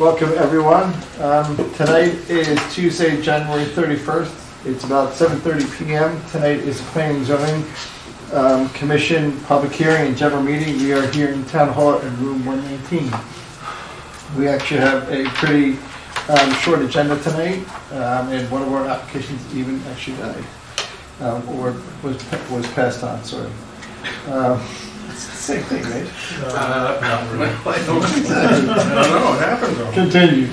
Welcome everyone. Tonight is Tuesday, January 31st. It's about 7:30 p.m. Tonight is Planning and Zoning Commission public hearing and general meeting. We are here in Town Hall in room 119. We actually have a pretty short agenda tonight, and one of our applications even actually died, or was passed on, sorry. It's the same thing, right? Not really. I don't know, it happened though. Continue.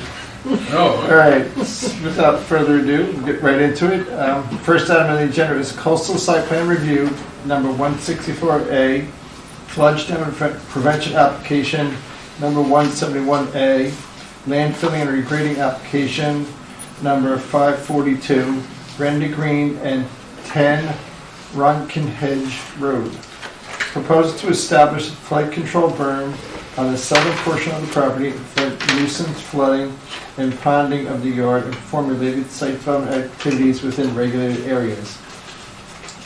No. All right, without further ado, we'll get right into it. First item on the agenda is coastal site plan review, number 164A, flood damage prevention application, number 171A, land filling and regrading application, number 542, Brenda Greene and 10 Runkenhage Road. Proposed to establish a flood control berm on the southern portion of the property for nuisance flooding and ponding of the yard and perform related site development activities within regulated areas.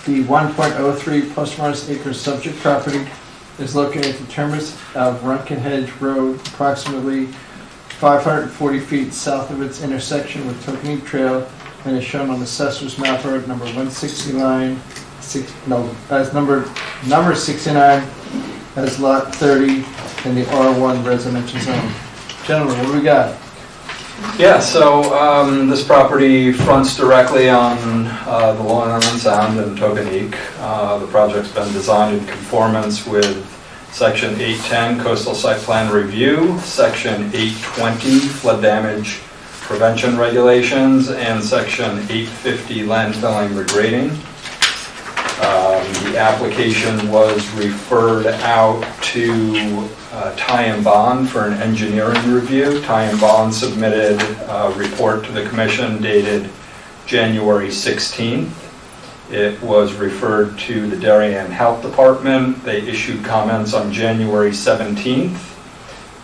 The 1.03 plus minus acres subject property is located at the terminus of Runkenhage Road, approximately 540 feet south of its intersection with Tokeneke Trail, and is shown on Assessor's map road number 169, number 69 as lot 30 in the R1 residential zone. Gentlemen, what do we got? Yeah, so this property fronts directly on the Long Island Sound in Tokeneke. The project's been designed in conformance with Section 810 Coastal Site Plan Review, Section 820 Flood Damage Prevention Regulations, and Section 850 Landfilling Regrading. The application was referred out to Ty and Bond for an engineering review. Ty and Bond submitted a report to the commission dated January 16th. It was referred to the Darien Health Department. They issued comments on January 17th.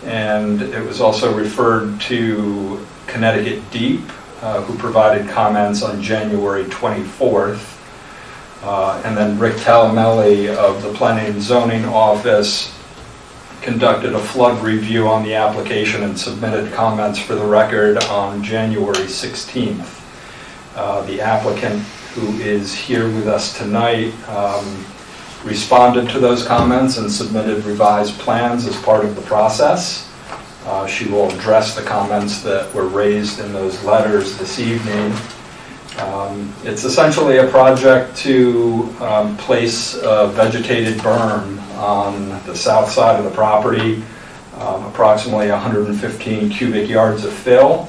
And it was also referred to Connecticut Deep, who provided comments on January 24th. And then Rick Talamelli of the Planning and Zoning Office conducted a flood review on the application and submitted comments for the record on January 16th. The applicant, who is here with us tonight, responded to those comments and submitted revised plans as part of the process. She will address the comments that were raised in those letters this evening. It's essentially a project to place a vegetated berm on the south side of the property, approximately 115 cubic yards of fill.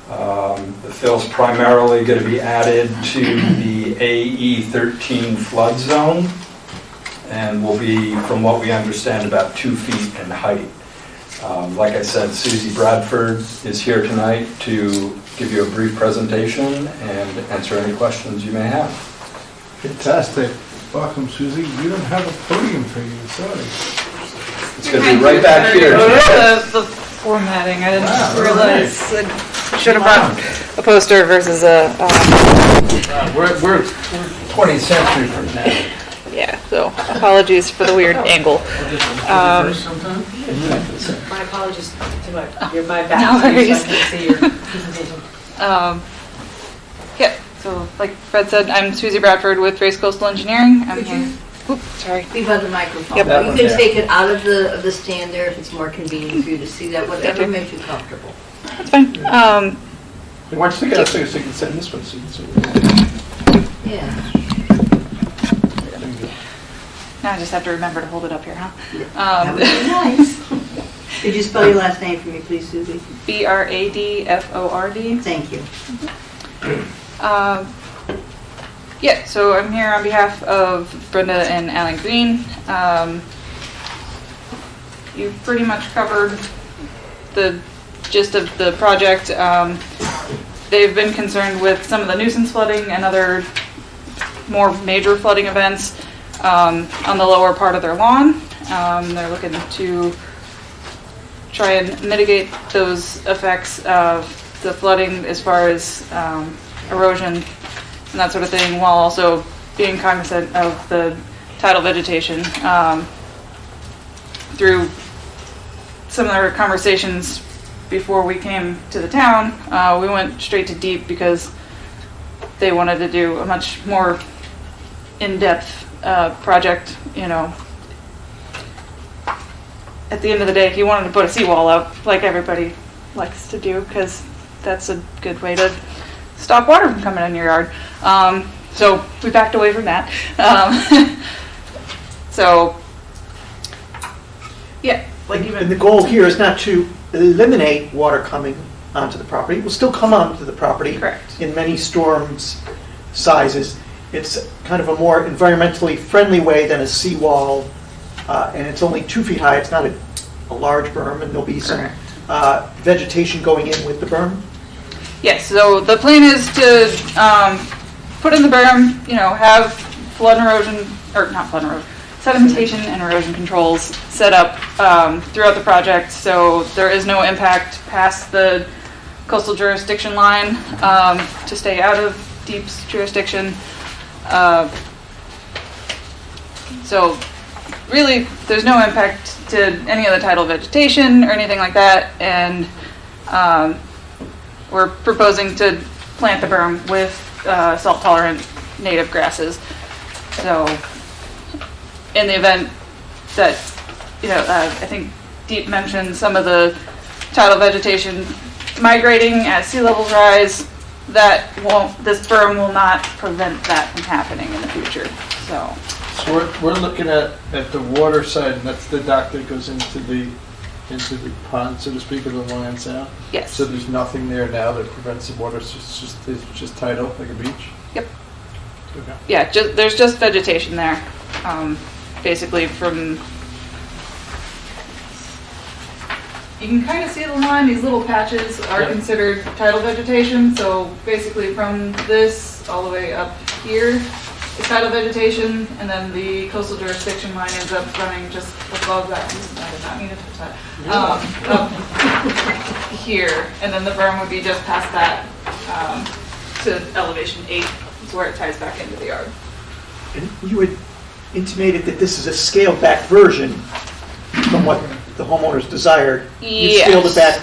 The fill's primarily going to be added to the AE13 flood zone and will be, from what we understand, about 2 feet in height. Like I said, Susie Bradford is here tonight to give you a brief presentation and answer any questions you may have. Fantastic. Welcome, Susie. We don't have a podium for you, sorry. It's going to be right back here. The formatting, I didn't realize. I should have brought a poster versus a... We're 20th century from now. Yeah, so apologies for the weird angle. My apologies to my back. No worries. So I can see your presentation. Yeah, so like Fred said, I'm Susie Bradford with Trace Coastal Engineering. I'm Could here. you Oops, sorry. leave on the microphone? Yep. You can take it out of the stand there if it's more convenient for you to see that, whatever Okay. makes you comfortable. That's fine. Why don't you take it out so you can sit in this one, so you can see. Yeah. Now I just have to remember to hold it up here, huh? That would be nice. Could you spell your last name for me, please, Susie? Bradford. Thank you. Yeah, so I'm here on behalf of Brenda and Alan Greene. You've pretty much covered the gist of the project. They've been concerned with some of the nuisance flooding and other more major flooding events on the lower part of their lawn. They're looking to try and mitigate those effects of the flooding as far as erosion and that sort of thing, while also being cognizant of the tidal vegetation. Through similar conversations before we came to the town, we went straight to deep because they wanted to do a much more in-depth project, you know. At the end of the day, he wanted to put a seawall up like everybody likes to do because that's a good way to stop water from coming in your yard. So we backed away from that. So, yeah. Like And the goal here is not to eliminate water coming onto the property. It will still come onto the property. Correct. In many storms sizes. It's kind of a more environmentally friendly way than a seawall, and it's only 2 feet high. It's not a large berm, and there'll be some vegetation going in with the berm. Yes, so the plan is to put in the berm, you know, have flood and erosion, or not flood and erosion, sedimentation and erosion controls set up throughout the project, so there is no impact past the coastal jurisdiction line to stay out of Deep's jurisdiction. So really, there's no impact to any of the tidal vegetation or anything like that, and we're proposing to plant the berm with salt-tolerant native grasses. So in the event that, you know, I think Deep mentioned some of the tidal vegetation migrating as sea levels rise, this berm will not prevent that from happening in the future, so. So we're looking at the water side, and that's the dock that goes into the pond, so to speak, of the Long Island Sound? Yes. So there's nothing there now that prevents the water, it's just tidal, like a beach? Yep. Okay. Yeah, there's just vegetation there, basically from, you can kind of see the line, these little patches are Yep. considered tidal vegetation, so basically from this all the way up here is tidal vegetation, and then the coastal jurisdiction line ends up running just above that. I did not mean to touch that. Up here, and then the berm would be just past that to elevation 8, is where it ties back into the yard. And you had intimated that this is a scaled-back version from what the homeowners desired. You scaled it back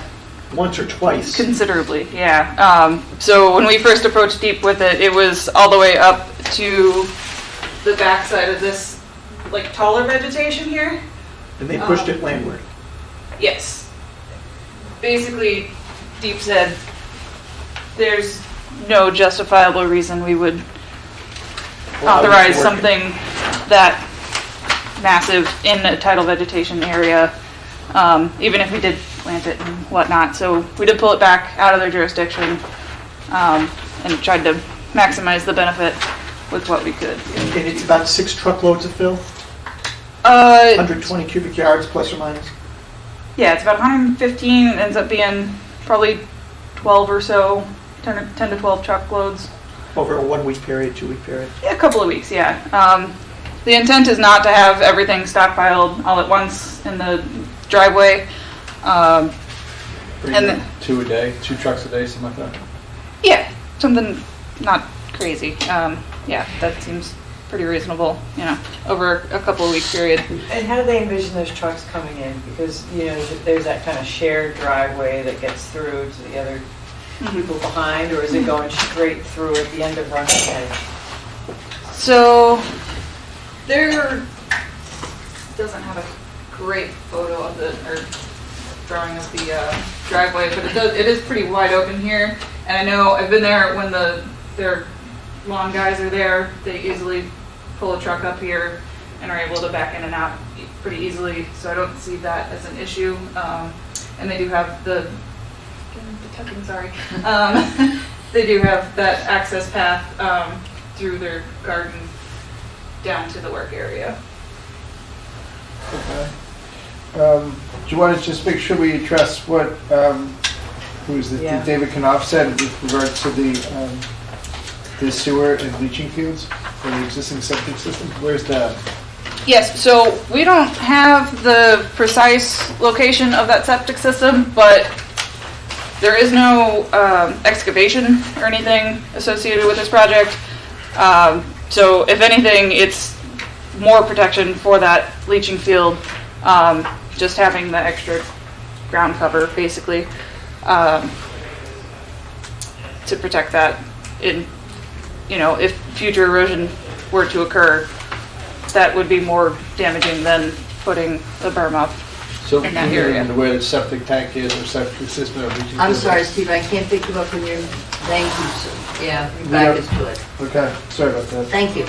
once or twice. Considerably, yeah. So when we first approached Deep with it, it was all the way up to the backside of this, like, taller vegetation here. And they pushed it landward. Yes. Basically, Deep said there's no justifiable reason we would authorize something that massive in a tidal vegetation area, even if we did plant it and whatnot. So we did pull it back out of their jurisdiction and tried to maximize the benefit with what we could. And it's about 6 truckloads of fill? 120 cubic yards, plus or minus? Yeah, it's about 115. It ends up being probably 12 or so, 10 to 12 truckloads. Over a 1 week period, 2 week period? A couple of weeks, yeah. The intent is not to have everything stockpiled all at once in the driveway. And then, 2 a day, 2 trucks a day, something like that? yeah, something not crazy. Yeah, that seems pretty reasonable, you know, over a couple of week period. And how do they envision those trucks coming in? Because, you know, there's that kind of shared driveway that gets through to the other people behind, or is it going straight through at the end of Runkenhage? So there doesn't have a great photo of the, or drawing of the driveway, but it is pretty wide open here. And I know I've been there when their lawn guys are there. They easily pull a truck up here and are able to back in and out pretty easily. So I don't see that as an issue. And they do have the tucking, sorry. They do have that access path through their garden down to the work area. Okay. Do you want to just make sure we address what, who is it, Yeah. David Knopf said with regard to the sewer and leaching fields for the existing septic system? Where's that? Yes, so we don't have the precise location of that septic system, but there is no excavation or anything associated with this project. So if anything, it's more protection for that leaching field, just having the extra ground cover, basically. to protect that in, if future erosion were to occur, that would be more damaging than putting the berm up. So In that area. where the septic tank is or septic system or leaching I'm field sorry, is. Steve, I can't pick you up when you're, thank you, sir. Yeah, your back is to it. Okay, sorry about that. Thank you.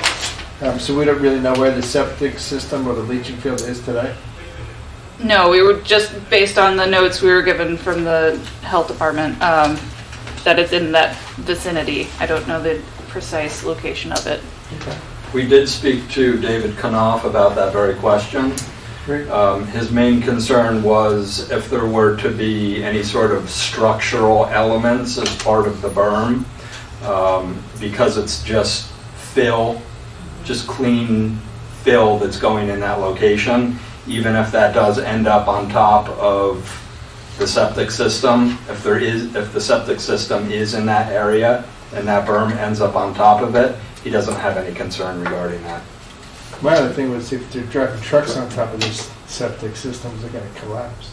So we don't really know where the septic system or the leaching field is today? No, we were just based on the notes we were given from the health department, that it's in that vicinity. I don't know the precise location of it. We did speak to David Knopf about that very question. Great. His main concern was if there were to be any sort of structural elements as part of the berm, because it's just fill, just clean fill that's going in that location, even if that does end up on top of the septic system, if the septic system is in that area and that berm ends up on top of it, he doesn't have any concern regarding that. My other thing was if they're driving trucks on top of these septic systems, they're gonna collapse.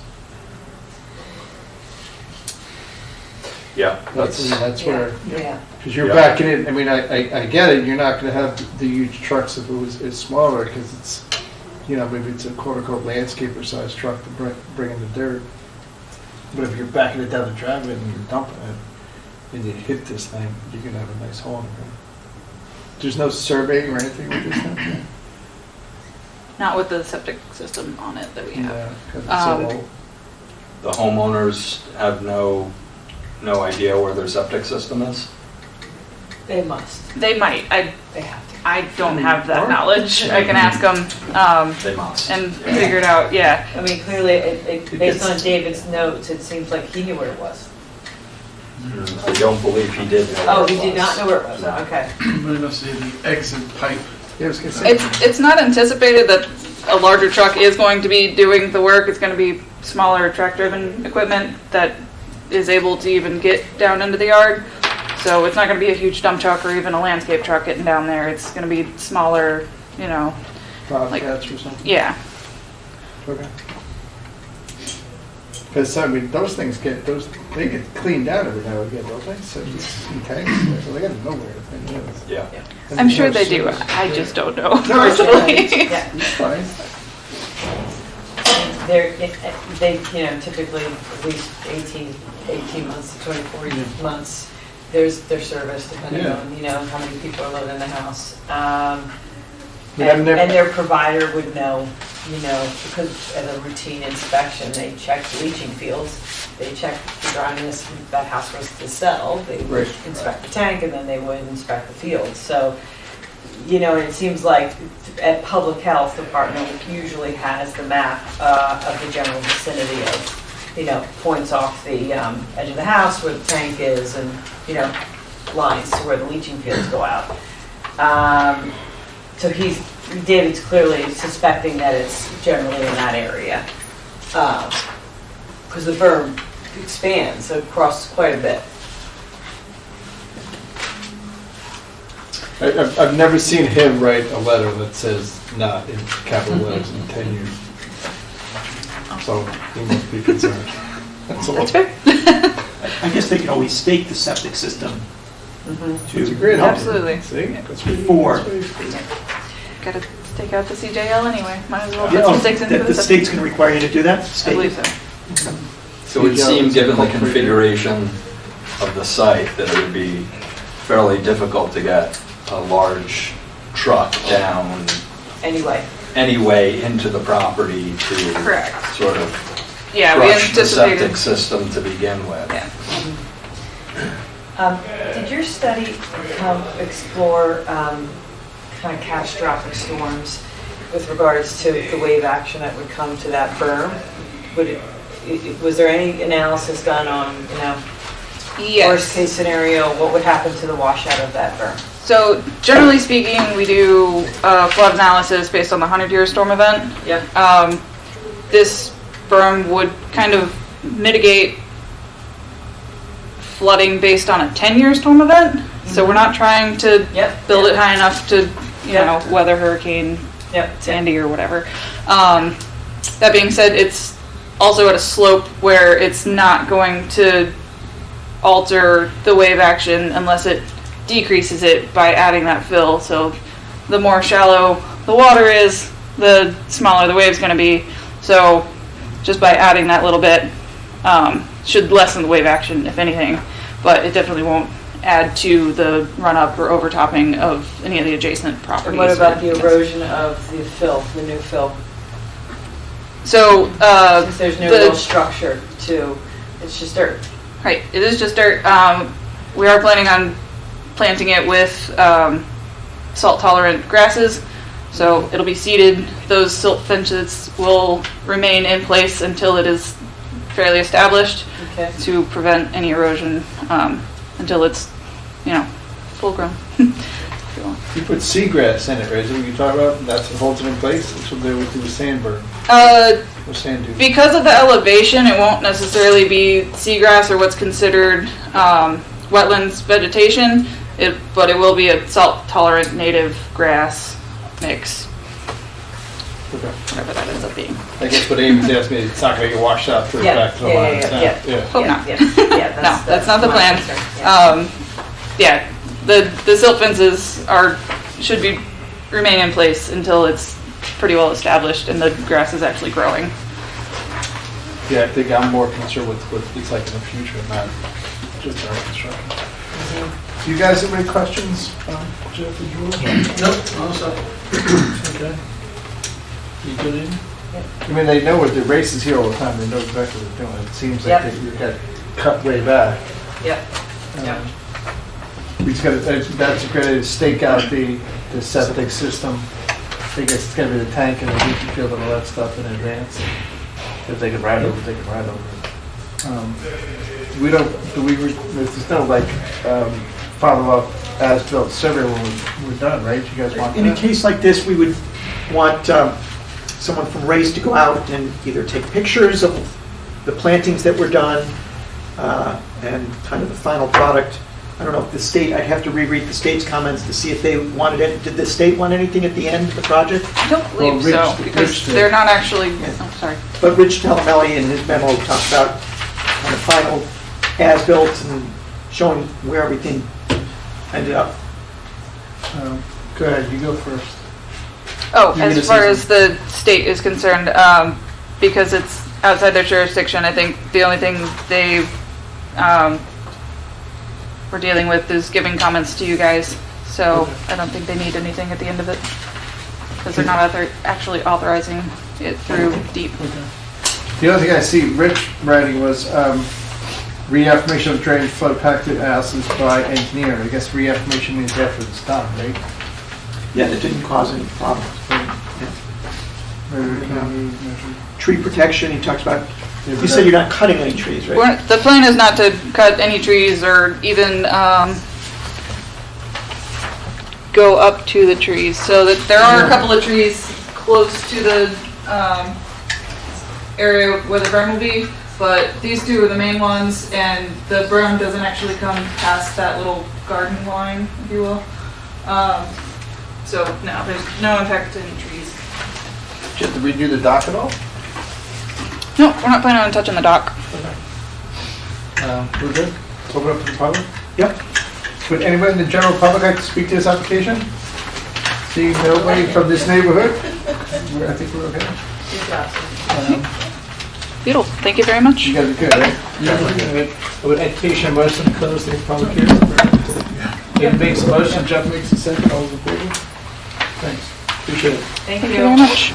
Yeah, That's where, Yeah. because you're Yeah. backing in, I mean, I get it, you're not gonna have the huge trucks if it was, it's smaller, because it's, maybe it's a quote-unquote landscaper sized truck to bring in the dirt. But if you're backing it down the driveway and you're dumping it, and you hit this thing, you're gonna have a nice hole in the ground. There's no surveying or anything with this thing? Not with the septic system on it that we have. Yeah, 'cause it's so old. the homeowners have no idea where their septic system is. They must. They might. They have to. I don't have that knowledge. I can ask them They must. and figure it out. Yeah. I mean, clearly, based on gets- David's notes, it seems like he knew where it was. I don't believe he did know. Oh, where he it did was. not know where it was, okay. But it must be the exit pipe. Yeah, I was gonna say. It's not anticipated that a larger truck is going to be doing the work. It's going to be smaller truck-driven equipment that is able to even get down into the yard. So it's not going to be a huge dump truck or even a landscape truck getting down there. It's going to be smaller, Bobcats or something? yeah. Okay. Because, I mean, those things they get cleaned out every now and again, don't they? So in tanks, so they gotta know where the thing is. Yeah. And I'm there's sure no they do. service. I just don't know No, it's personally. Yeah. It's fine. They, typically at least 18 months to 24 months, there's their service depending Yeah. on, how many people are living in the house. But I've never- And their provider would know, because at a routine inspection, they check the leaching fields, they check the dryness that house was to sell, they would Right. inspect the tank, and then they would inspect the field. So, it seems like at Public Health Department usually has the map of the general vicinity of, points off the edge of the house where the tank is and, lines to where the leaching fields go out. So David's clearly suspecting that it's generally in that area. Because the berm expands across quite a bit. I've never seen him write a letter that says not in capital letters in 10 years. So he must be concerned. That's all. That's fair. I guess they can always stake the septic system It's a to great help idea. Absolutely. See? That's what Before. Got to take out the CJL anyway. Might as well put Yeah, some stakes into that the the state's going to require you to do that? I believe so. So it would seem, given the configuration of the site, that it would be fairly difficult to get a large truck down Anyway, into the property to Correct. sort of Yeah, we crush the septic anticipated. system to begin with. Yeah. did your study explore kind of catastrophic storms with regards to the wave action that would come to that berm? Was there any analysis done on, Yes. worst case scenario, what would happen to the washout of that berm? So generally speaking, we do flood analysis based on the 100-year storm event. Yeah. This berm would kind of mitigate flooding based on a 10-year storm event. So we're not trying to Yep. build it high enough to, Yep. weather Hurricane Yep. Sandy or whatever. That being said, it's also at a slope where it's not going to alter the wave action unless it decreases it by adding that fill. So the more shallow the water is, the smaller the wave's going to be. So just by adding that little bit should lessen the wave action, if anything, but it definitely won't add to the run-up or overtopping of any of the adjacent properties. And what about the erosion of the fill, the new fill? So, Because there's no real structure to, it's just dirt. right, it is just dirt. We are planning on planting it with salt-tolerant grasses, so it'll be seeded. Those silt fences will remain in place until it is fairly established Okay. to prevent any erosion until it's, full grown. If you want. You put seagrass in it, right? Is that what you talk about? That's what holds it in place? That's what they would do with sand berm, or sand dune. Because of the elevation, it won't necessarily be seagrass or what's considered wetlands vegetation, but it will be a salt-tolerant native grass mix, Okay. whatever that ends up being. I guess what Amy's asking me, it's not going to get washed out through Yeah, back to the yeah, line. yeah. Hope not. Yeah, That's not the my plan. concern, yeah. Yeah, the silt fences should remain in place until it's pretty well established and the grass is actually growing. Yeah, I think I'm more concerned with what it's like in the future, not just our construction. Do you guys have any questions, Jeff or George? Nope, all set. Okay. You good in? Yep. I mean, they know what the race is here all the time. They know exactly what they're doing. It seems like Yep. you got cut way back. Yep. Um, Yep. We just got to, that's a great idea to stake out the septic system. I guess it's going to be the tank and the leaching field and all that stuff in advance. If they can ride over it, they can ride over it. There's no follow-up as-built survey when we're done, right? You guys want In a that? case like this, we would want someone from Race to go out and either take pictures of the plantings that were done and kind of the final product. I don't know if the state, I'd have to reread the state's comments to see if they wanted it. Did the state want anything at the end of the project? I don't believe Well, so, Rich because did. they're not actually, Yeah. oh, sorry. But Rich Talamelli in his memo talked about kind of final as-built and showing where everything ended up. Go ahead, you go first. Oh, You're gonna as far say as the state is concerned, because it's outside their jurisdiction, I think the only thing they were dealing with is giving comments to you guys. So I don't think they need anything at the end of it, because they're not actually authorizing it through DEEP. The other thing I see Rich writing was reaffirmation of drainage flood impacted analysis by engineer. I guess reaffirmation means after it's done, right? Yeah, that didn't cause any problems. Maybe Tree protection, he talks about, you said you're not cutting any trees, right? The plan is not to cut any trees or even go up to the trees. So that there are a couple of trees close to the area where the berm will be, but these two are the main ones, and the berm doesn't actually come past that little garden line, if you will. So no, there's no impact to any trees. Did you have to redo the dock at all? No, we're not planning on touching the dock. We're good? Open up to the public? Yep. Would anybody in the general public like to speak to this application? See nobody from this neighborhood? I think we're okay. Good job. Beautiful, thank you very much. You guys are good, right? Yeah. Would entertain a motion to close the public hearing? Dave makes a motion, Jeff makes a second, all those in favor? Thanks, appreciate it. Thank Thank you you. very much.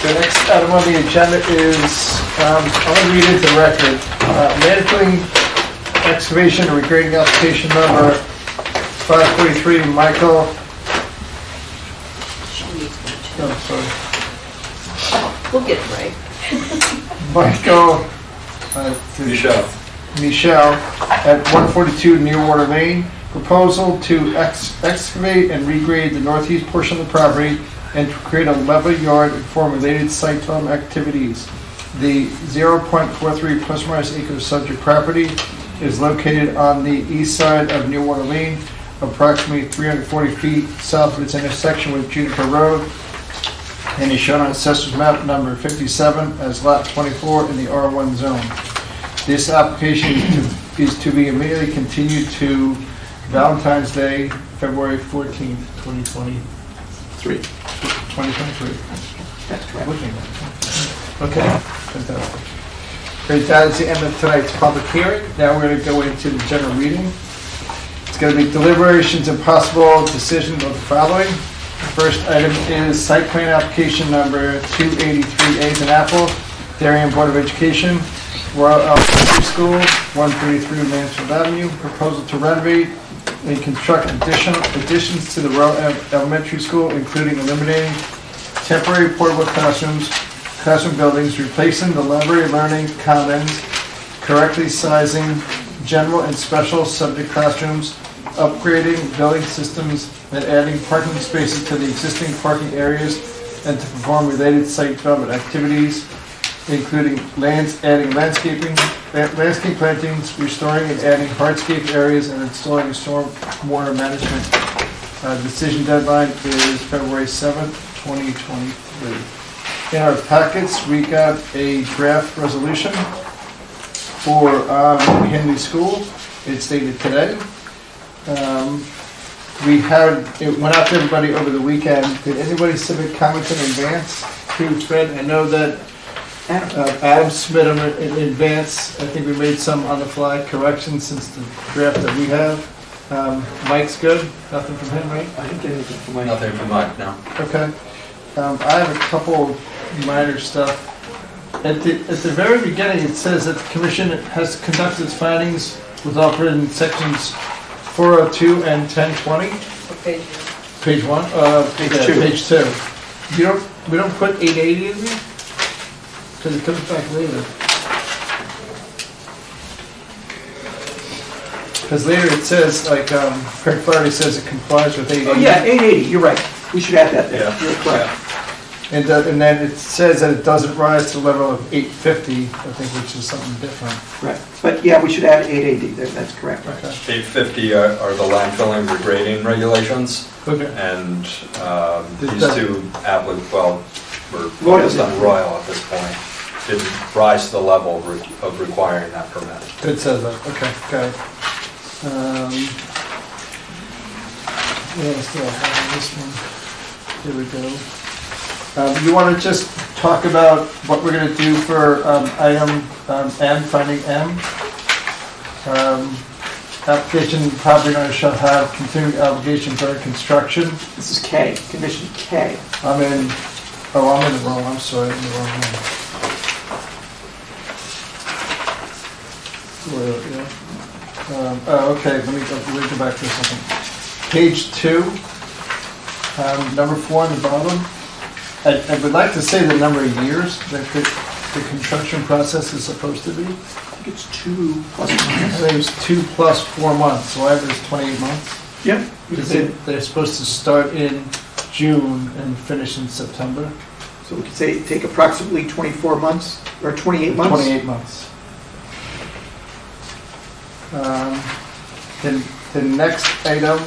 The next item on the agenda is, I'll read it to record. Mandatory excavation and regrading application number 543, Michael. Oh, sorry. We'll get it right. Michael. Michaux at 142 Nearwater Lane. Proposal to excavate and regrade the northeast portion of the property and to create a level yard and perform related site development activities. The 0.43 plus minus acres subject property is located on the east side of Nearwater Lane, approximately 340 feet south of its intersection with Juniper Road, and is shown on Assessor's map number 57 as lot 24 in the R1 zone. This application is to be immediately continued to Valentine's Day, February 14th, 2023. 2023. That's correct. Okay, fantastic. Great, that is the end of tonight's public hearing. Now we're going to go into the general reading. It's going to be deliberations and possible decisions of the following. The first item is site plan application number 283A as an apple, Darien Board of Education, Royle Elementary School, 133 Mansfield Avenue. Proposal to renovate and construct additions to the Royle Elementary School, including eliminating temporary portable classroom buildings, replacing the library learning commons, correctly sizing general and special subject classrooms, upgrading building systems, and adding parking spaces to the existing parking areas, and to perform related site development activities, including adding landscape plantings, restoring and adding hardscape areas, and installing a stormwater management. Decision deadline is February 7th, 2023. In our packets, we got a draft resolution for Hindley School. It's dated today. It went out to everybody over the weekend. Did anybody submit comments in advance to Fred? I know that Adam submitted them in advance. I think we made some on-the-fly corrections since the draft that we have. Mike's good? Nothing from him, right? I didn't get anything from Mike. Nothing from Mike, no. Okay. I have a couple minor stuff. At the very beginning, it says that the commission has conducted its findings with offered in sections 402 and 1020. What page? Page 1? Page 2. Page 2. We don't put 880 in there? Because it comes back later. Because later it says, like, Craig Flaherty says it complies with 880. Oh, yeah, 880, you're right. We should add that there. Yeah. You're correct. And then it says that it doesn't rise to the level of 850, I think, which is something different. Right. But yeah, we should add 880 there. That's correct. Okay. 850 are the land filling regrading regulations, Okay. and Did these that- two we're Royle. focused on Royle at this point. Didn't rise to the level of requiring that permit. It says that, okay, got it. What else do I have on this one? Here we go. You want to just talk about what we're going to do for item M, finding M? Application property owner shall have continuing obligation for construction. This is K, condition K. I'm in the wrong, I'm sorry, I'm in the wrong one. Okay, let me go back to something. Page 2, number 4 on the bottom. I would like to say the number of years that the construction process is supposed to be. I think it's 2 plus I minus. think it was 2 plus 4 months, so I was 28 months. Yep. Because they're supposed to start in June and finish in September. So we could say take approximately 24 months, or 28 months? 28 months. The next item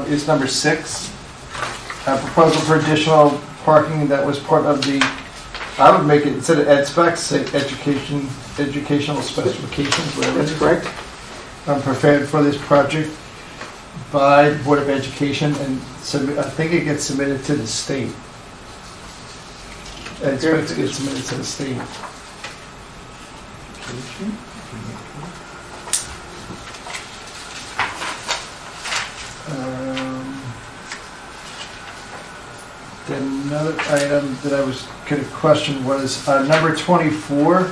is number 6. A proposal for additional parking that was part of the, I would make it, instead of ed specs, say educational specifications, whatever it That's is. correct. Prepared for this project by the Board of Education, and I think it gets submitted to the state. Ed specs get submitted to the state. Then another item that I was going to question was number 24.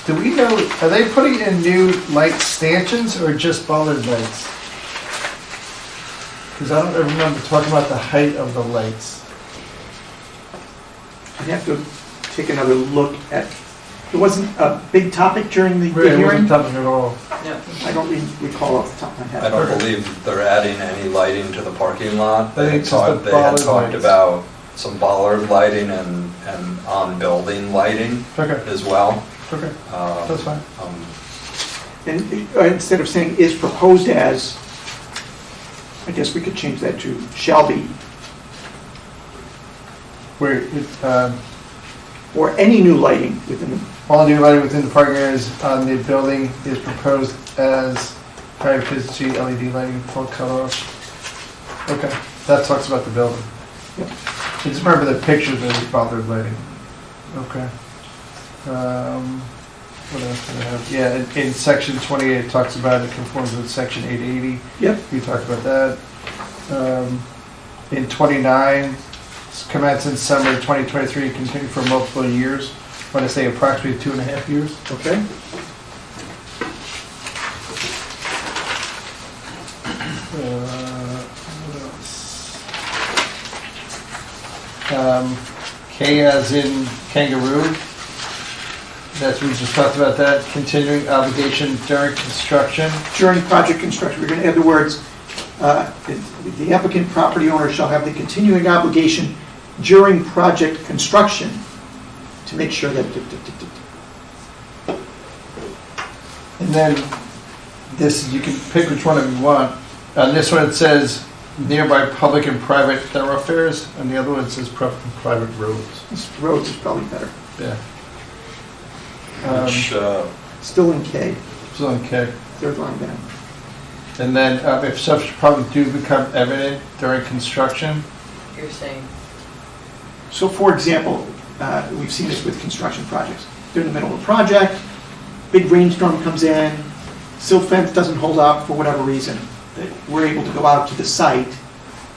Do we know, are they putting in new light stanchions or just bollard lights? Because I don't remember talking about the height of the lights. I'd have to take another look at, it wasn't a big topic during the Really, it hearing? wasn't topic at all. No. I don't recall off the top of my head. I don't believe they're adding any lighting to the parking lot. I think They it's just the had bollard talked lights. about some bollard lighting and and on-building lighting Okay, as well. okay, Um, that's fine. um, And instead of saying is proposed as, I guess we could change that to shall be, Where, it, or any new lighting within the, all new lighting within the parking areas on the building is proposed as high efficiency LED lighting, full color. Okay, that talks about the building. Yep. I just remember the picture that bothered lighting. Okay. What else do I have? Yeah, in section 28, it talks about it conforms with section 880. Yep. We talked about that. In 29, commence in summer 2023 and continue for multiple years. When I say approximately 2.5 years. okay? What else? K as in kangaroo. That's, we just talked about that. Continuing obligation during construction. During project construction, we're going to add the words, the applicant property owner shall have the continuing obligation during project construction to make sure that, And then this, you can pick which one you want. On this one it says nearby public and private thoroughfares, and the other one says public and private roads. this roads is probably better. Yeah. Which, Still in K, So on K. third line down. And then if such problems do become evident during construction, You're saying, So for example, we've seen this with construction projects. They're in the middle of a project, big rainstorm comes in, silt fence doesn't hold up for whatever reason. That we're able to go out to the site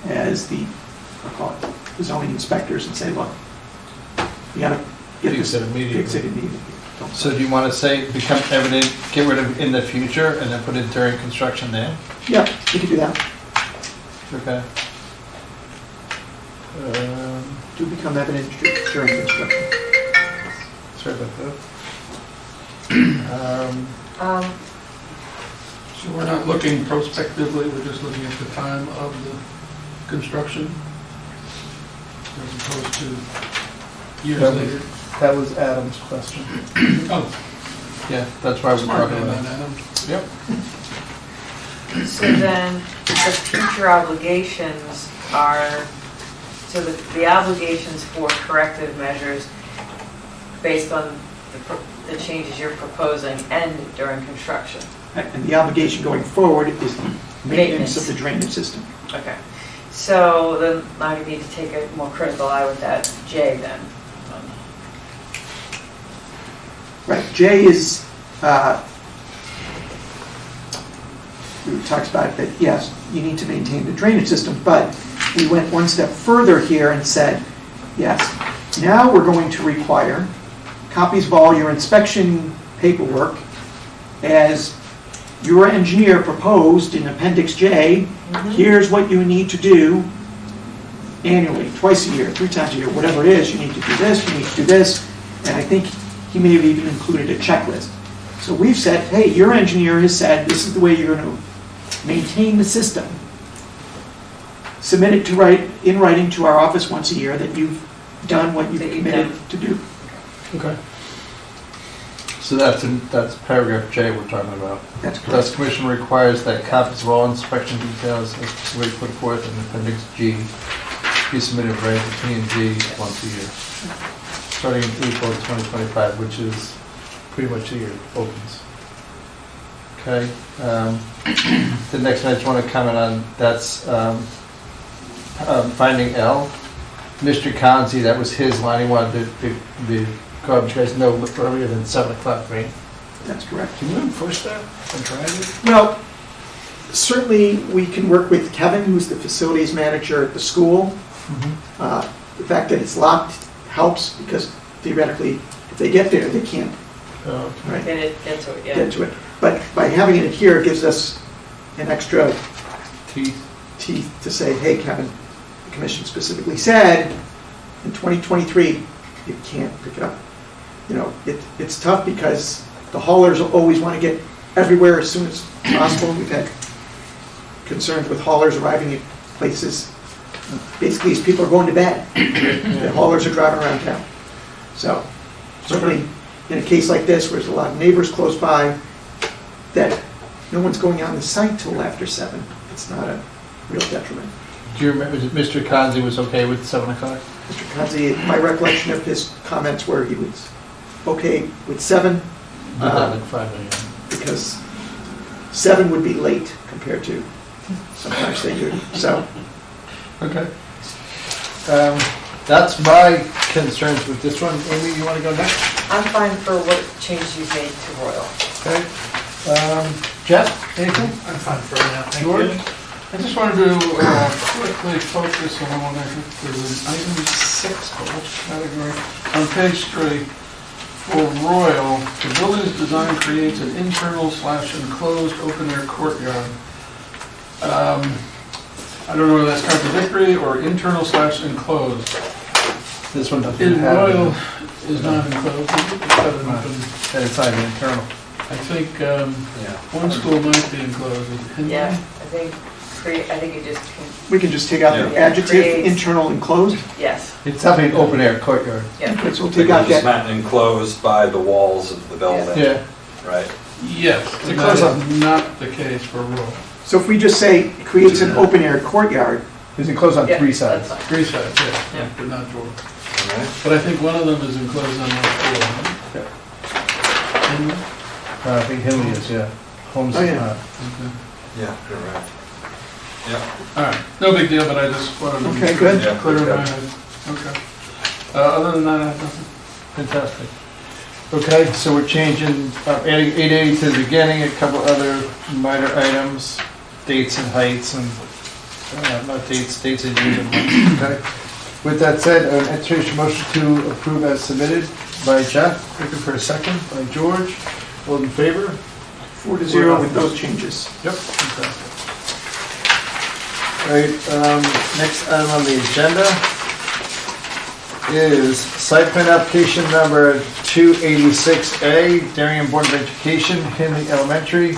as the, I'll call it, the zoning inspectors and say, look, you gotta get Fix this, it immediately. fix it immediately. Don't- so do you want to say become evident, get rid of in the future, and then put it during construction then? Yeah, we could do that. Okay. Do become evident during construction. Sorry about that. So we're not looking prospectively, we're just looking at the time of the construction as opposed to years That was- later. That was Adam's question. Oh, Yeah, that's why we're smart talking man, about it. Adam. Yep. so then the future obligations are, so the obligations for corrective measures based on the changes you're proposing end during construction. And the obligation going forward is the maintenance of the drainage system. Okay. So then now you need to take a more critical eye with that J then. Right, J is, we talked about that, yes, you need to maintain the drainage system, but we went one step further here and said, yes, now we're going to require copies of all your inspection paperwork as your engineer proposed in Appendix J. Here's what you need to do annually, twice a year, 3 times a year, whatever it is, you need to do this, you need to do this, and I think he may have even included a checklist. So we've said, hey, your engineer has said this is the way you're going to maintain the system. Submit it to in writing to our office once a year that you've done what you've That you've committed done. to do. Okay. So that's paragraph J we're talking about. That's correct. Thus, Commission requires that copies of all inspection details as specifically put forth in Appendix G be submitted right to P&G once a year, starting in April 2025, which is pretty much the year it opens. Okay. The next one I just want to comment on, that's finding L. Mr. Conzi, that was his line. He wanted the garbage guys no earlier than 7 o'clock, right? That's correct. Can you enforce that and drive it? Well, certainly we can work with Kevin, who's the facilities manager at the school. The fact that it's locked helps because theoretically, if they get there, they can't right, Get it, that's what, yeah. get to it. But by having it here, it gives us an extra Teeth. teeth to say, hey, Kevin, the commission specifically said in 2023, you can't pick it up. You know, it's tough because the haulers always want to get everywhere as soon as possible. We've had concerns with haulers arriving at places, basically as people are going to bed. The haulers are driving around town. So certainly, in a case like this, where there's a lot of neighbors close by, that no one's going on the site till after 7, it's not a real detriment. Do you remember, Mr. Kanzi was okay with 7 o'clock? Mr. Kanzi, my recollection of his comments were he was okay with 7, Did that at 5 a.m. because 7 would be late compared to sometimes they do, so. Okay. That's my concerns with this one. Amy, you want to go next? I'm fine for what changes you've made to Royle. Okay. Jeff, anything? I'm fine for now, thank George? you. I just wanted to quickly focus on, I think there's an item 6, but which category? On page 3, for Royle, the building's design creates an internal/enclosed open-air courtyard. I don't know whether that's contradictory or internal/enclosed. This one doesn't In have Royle it. is not enclosed. It's got an open- And it's not even internal. I think one school might be enclosed. Is it Hindley? Yeah, I think it just, We can just take out the Yeah. adjective Creates. internal enclosed. yes, It's definitely an open air courtyard. yeah. Okay, so we'll They take out just that. meant enclosed by the walls of the building, Yeah. right? Yes, It's and enclosed that is not the case for Royle. So if we just say creates an open air courtyard, It's enclosed on Yeah, 3 that's sides. fine. 3 sides, Yeah. yeah, but not Royle. All right. But I think one of them is enclosed on all 4. Hindley? I think Hindley is, yeah. Holmes Oh, is yeah. not. Okay. Yeah, you're right. Yeah. All right, no big deal, but I just wanted to. Okay, good. Yeah, Clear in good. my head. Okay. Other than that, I have nothing. Fantastic. Okay, so we're changing, adding 8A to the beginning, a couple other minor items, dates and heights and, not dates and use and okay. With that said, an entertain motion to approve as submitted by Jeff, looking for a second, by George. All in favor? 4-0 with those changes. Yep. Fantastic. All right, next item on the agenda is site plan application number 286A, Darien Board of Education, Hindley Elementary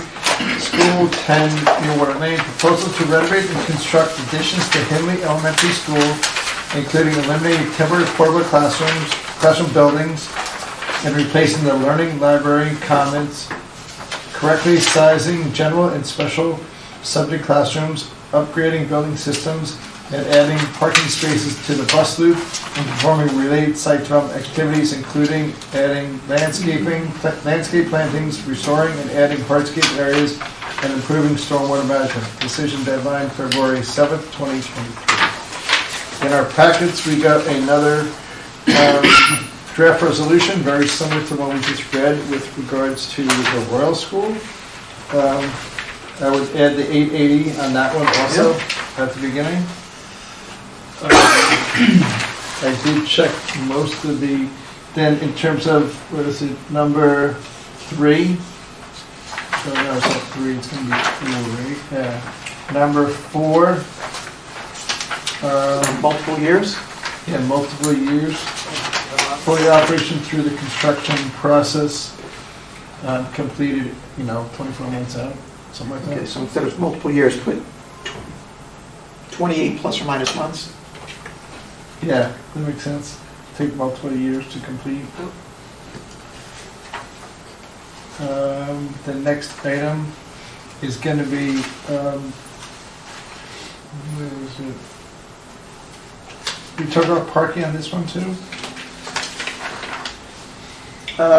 School, 10 Nearwater Lane. Proposal to renovate and construct additions to Hindley Elementary School, including eliminating temporary portable classroom buildings, and replacing the learning library commons, correctly sizing general and special subject classrooms, upgrading building systems, and adding parking spaces to the bus loop, and performing related site development activities, including adding landscape plantings, restoring and adding hardscape areas, and improving stormwater management. Decision deadline February 7th, 2023. In our packets, we got another draft resolution, very similar to the one we just read with regards to the Royle School. I would add the 880 on that one also at the beginning. I did check most of the, then in terms of, what is it, number 3? So no, it's not 3, it's going to be 4, right? Yeah. Number 4. Multiple years. Yeah, multiple years. For the operation through the construction process, completed, 24 months out, something like Okay, that. so instead of multiple years, put 28 plus or minus months. Yeah, that makes sense. Take multiple years to complete. The next item is going to be, where is it? We talked about parking on this one too?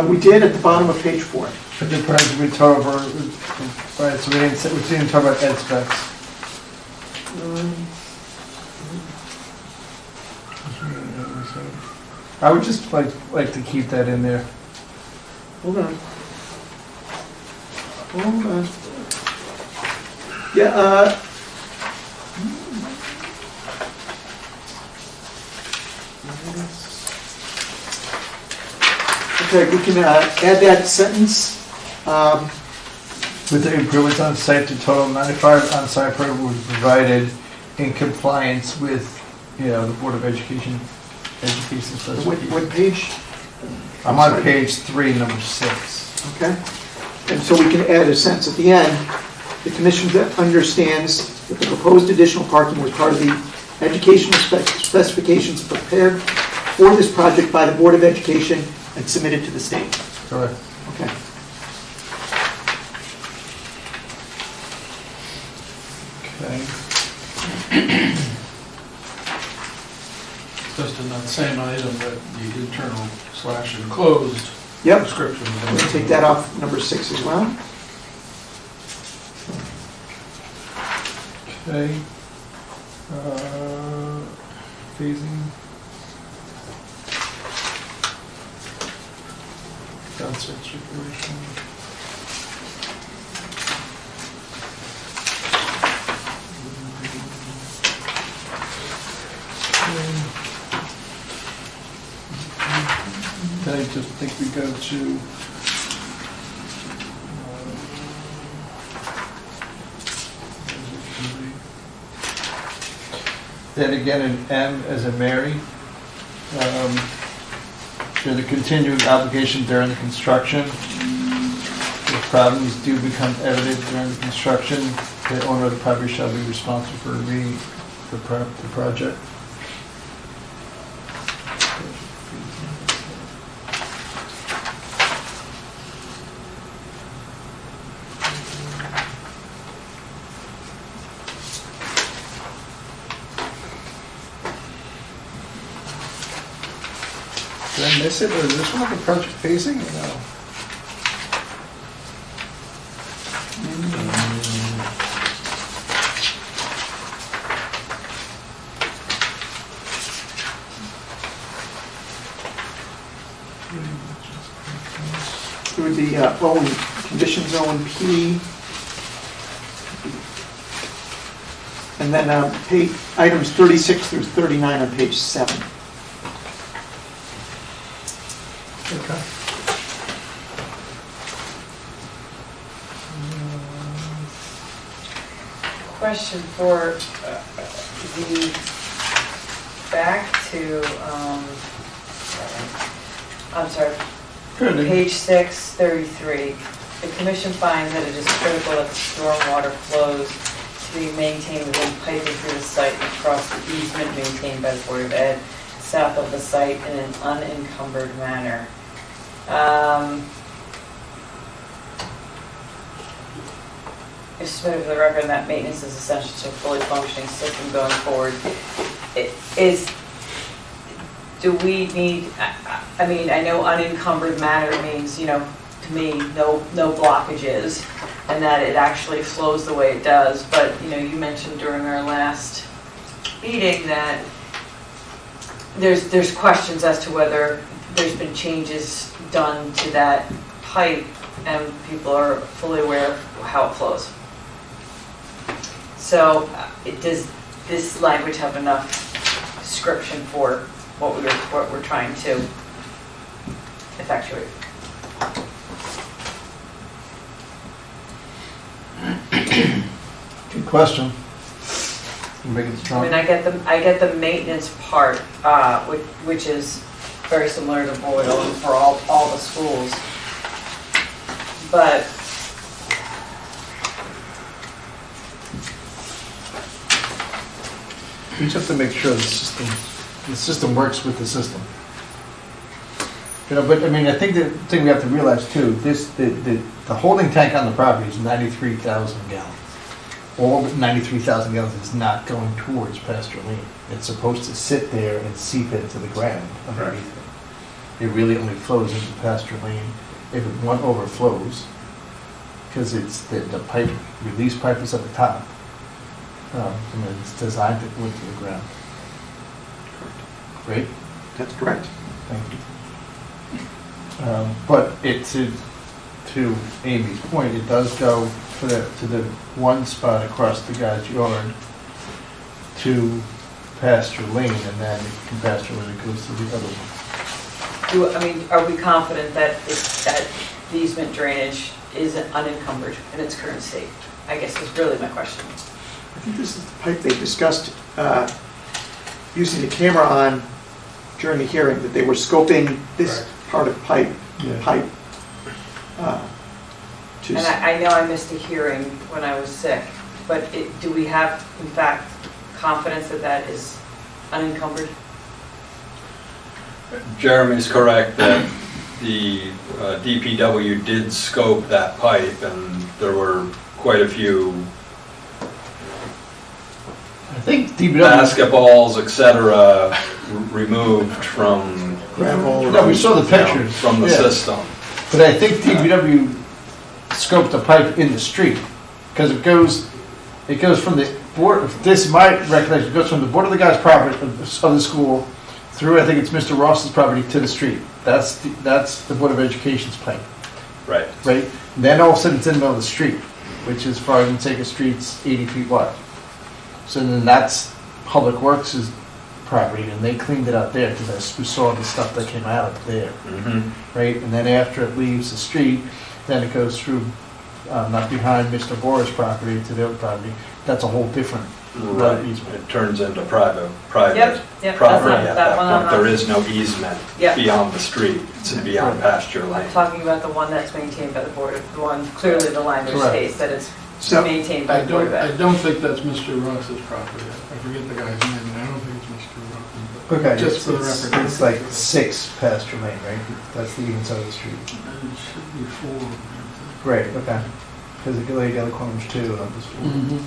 We did at the bottom of page 4. But the price we talked over, right, so we didn't talk about ed specs. I would just like to keep that in there. Hold on. Hold on. Yeah, okay, we can add that sentence. With the improvements on site to total 95 on-site program was provided in compliance with, the Board of Education specifications. What page? I'm on page 3, number 6. Okay. And so we can add a sentence at the end. The commission understands that the proposed additional parking was part of the educational specifications prepared for this project by the Board of Education and submitted to the state. Correct. Okay. Okay. Just in that same item that the internal / enclosed Yep. description. We'll take that off number 6 as well. Okay. Phasing. Downside circulation. Then I just think we go to then again in M as in Mary, for the continuing obligation during the construction. If problems do become evident during the construction, the owner of the property shall be responsible for the project. Did I miss it, or is this one of the project phasing, or no? Through the Owen, conditions O&P. And then items 36 through 39 on page 7. Okay. Question for the back to, I'm sorry, Good. page 6, 33. The commission finds that it is critical that the stormwater flows to be maintained within piping through the site and across the easement maintained by the Board of Ed, south of the site in an unencumbered manner. If submitted for the record, that maintenance is essential to a fully functioning system going forward. Do we need, I mean, I know unencumbered manner means, to me, no blockages, and that it actually flows the way it does, but, you mentioned during our last meeting that there's questions as to whether there's been changes done to that pipe, and people are fully aware of how it flows. So, does this language have enough description for what we're trying to effectuate? Good question. Make it I strong. mean, I get the maintenance part, which is very similar to Royle for all the schools. But We just have to make sure the system works with the system. But I mean, I think the thing we have to realize too, the holding tank on the property is 93,000 gallons. All but 93,000 gallons is not going towards pasture lane. It's supposed to sit there and seep into the ground underneath it. It really only flows into pasture lane if one overflows, because it's the pipe, release pipe is at the top. And it's designed to go into the ground. Great, That's correct. thank you. But to Amy's point, it does go to the one spot across the guy's yard to pasture lane, and then from pasture lane it goes to the other one. are we confident that that the easement drainage is unencumbered in its current state? I guess is really my question. I think this is the pipe they discussed using the camera on during the hearing, that they were scoping this part of pipe. Yeah. And I know I missed a hearing when I was sick, but do we have, in fact, confidence that that is unencumbered? Jeremy's correct that the DPW did scope that pipe, and there were quite a few I think DPW, basketballs, etc., removed from Gravel. no, we saw the pictures. from the Yeah. system. But I think DPW scoped the pipe in the street, because it goes from the board, if this is my recollection, it goes from the board of the guy's property, of the school, through, I think it's Mr. Ross's property, to the street. That's the Board of Education's pipe, Right. right? Then all of a sudden it's in the middle of the street, which is, far as the street's 80 feet wide. So then that's Public Works' property, and they cleaned it out there, because we saw the stuff that came out of there, Mhm. right? And then after it leaves the street, then it goes through, not behind Mr. Bora's property to the other property. That's a whole different Right. easement. It turns into private Yep, yep, that's property not, at that that one point. I'm There not, is no easement Yep. beyond the street. It's beyond pasture lane. I'm talking about the one that's maintained by the board, the one, clearly the language Correct. states that it's So, maintained by I the Board of don't, I Ed. don't think that's Mr. Ross's property. I forget the guy's name, and I don't think it's Mr. Ross. Okay, Just for the record. it's like 6 pasture lane, right? That's the even side of the street. It should be 4. Great, okay. Because it laid the other corners too, and this Mhm.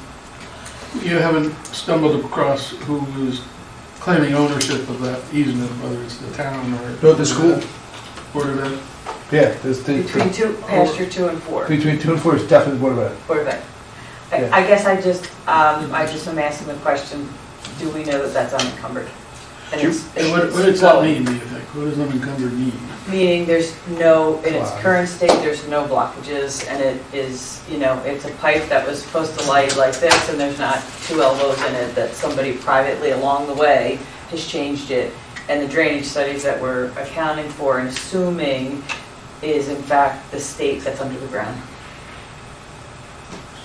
You haven't stumbled across who is claiming ownership of that easement, whether it's the town or... No, the school. Board of Ed? Yeah, there's Between pasture 2 and 4. between 2 and 4 is definitely Board of Ed. Board of Ed. Yeah. I guess I just am asking the question, do we know that that's unencumbered? And it's And what does that mean, do you think? What does unencumbered mean? Meaning there's no, in its Fine. current state, there's no blockages, and it is, it's a pipe that was supposed to lie like this, and there's not 2 elbows in it, that somebody privately along the way has changed it. And the drainage studies that we're accounting for and assuming is in fact the state that's under the ground.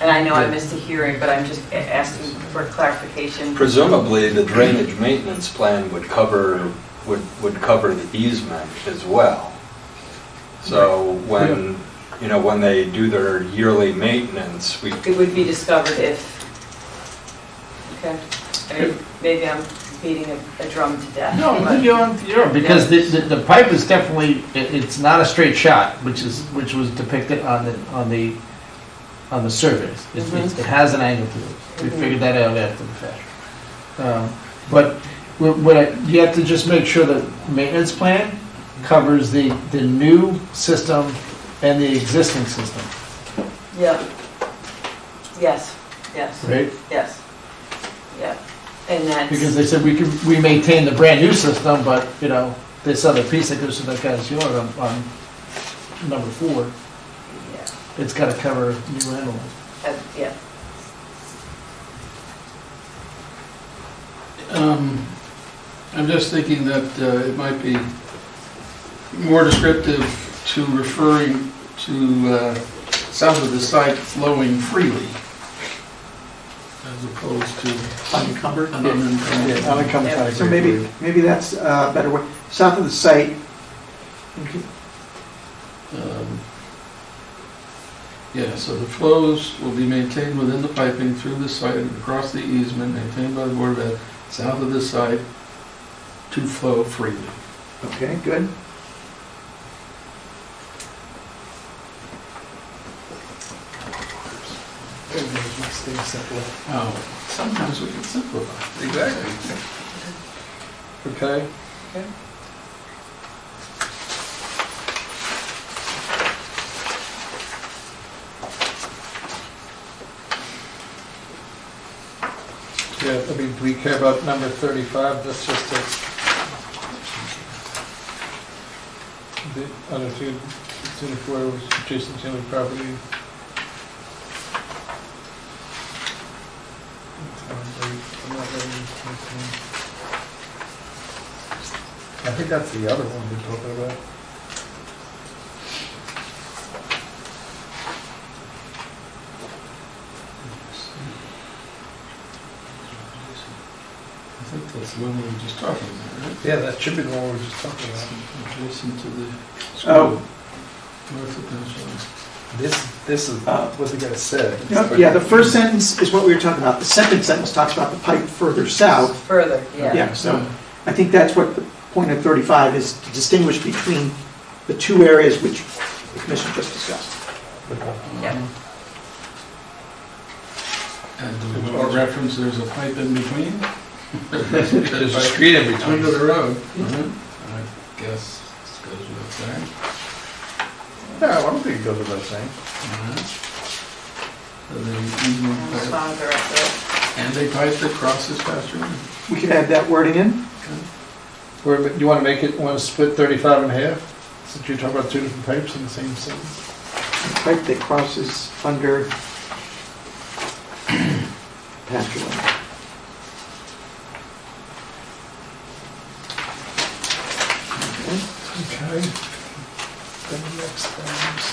And I know I missed a hearing, but I'm just asking for clarification. Presumably, the drainage maintenance plan would cover the easement as well. So when, when they do their yearly maintenance, It would be discovered if, okay, I mean, maybe I'm beating a drum to death. No, but- you're, because the pipe is definitely, it's not a straight shot, which was depicted on the surveys. It has an angle to it. We figured that out after the fact. But you have to just make sure that maintenance plan covers the new system and the existing system, Yeah. Yes, right? yes, yeah. And that's. Because they said we maintain the brand new system, but, this other piece that goes to that guy's yard on number 4, Yeah, it's gotta cover new animals. yeah. I'm just thinking that it might be more descriptive to referring to south of the site flowing freely, as opposed to unencumbered. an unencumbered. Yeah, unencumbered side, I So agree. maybe that's a better way. South of the site, Yeah, so the flows will be maintained within the piping through the site and across the easement maintained by the Board of Ed, south of the site, to flow freely. okay, good. Everybody's makes things simpler. Oh, sometimes we can simplify. Exactly. Okay. Yeah, I mean, do we care about number 35? That's just the other two, 24 was adjacent to the property. I think that's the other one we're talking about. I think that's the one we were just talking about, right? Yeah, that should be the one we were just talking about. Adjacent to the Oh. school. North of Mansfield. This is what the guy said. Yeah, the first sentence is what we were talking about. The second sentence talks about the pipe further south. Further, yeah. Yeah, so I think that's what the point of 35 is to distinguish between the two areas which the commission just discussed. And do we want to reference there's a pipe in between? There's a street in between. Under the road. I guess this goes without saying. No, I don't think it goes without saying. So they easement pipe- Responds directly. And they pipe that crosses pasture land. We could add that wording in. Or you want to make it, want to split 35 in half? Since you're talking about two different pipes in the same sentence. Pipe that crosses under pasture land. Okay. Then the next things.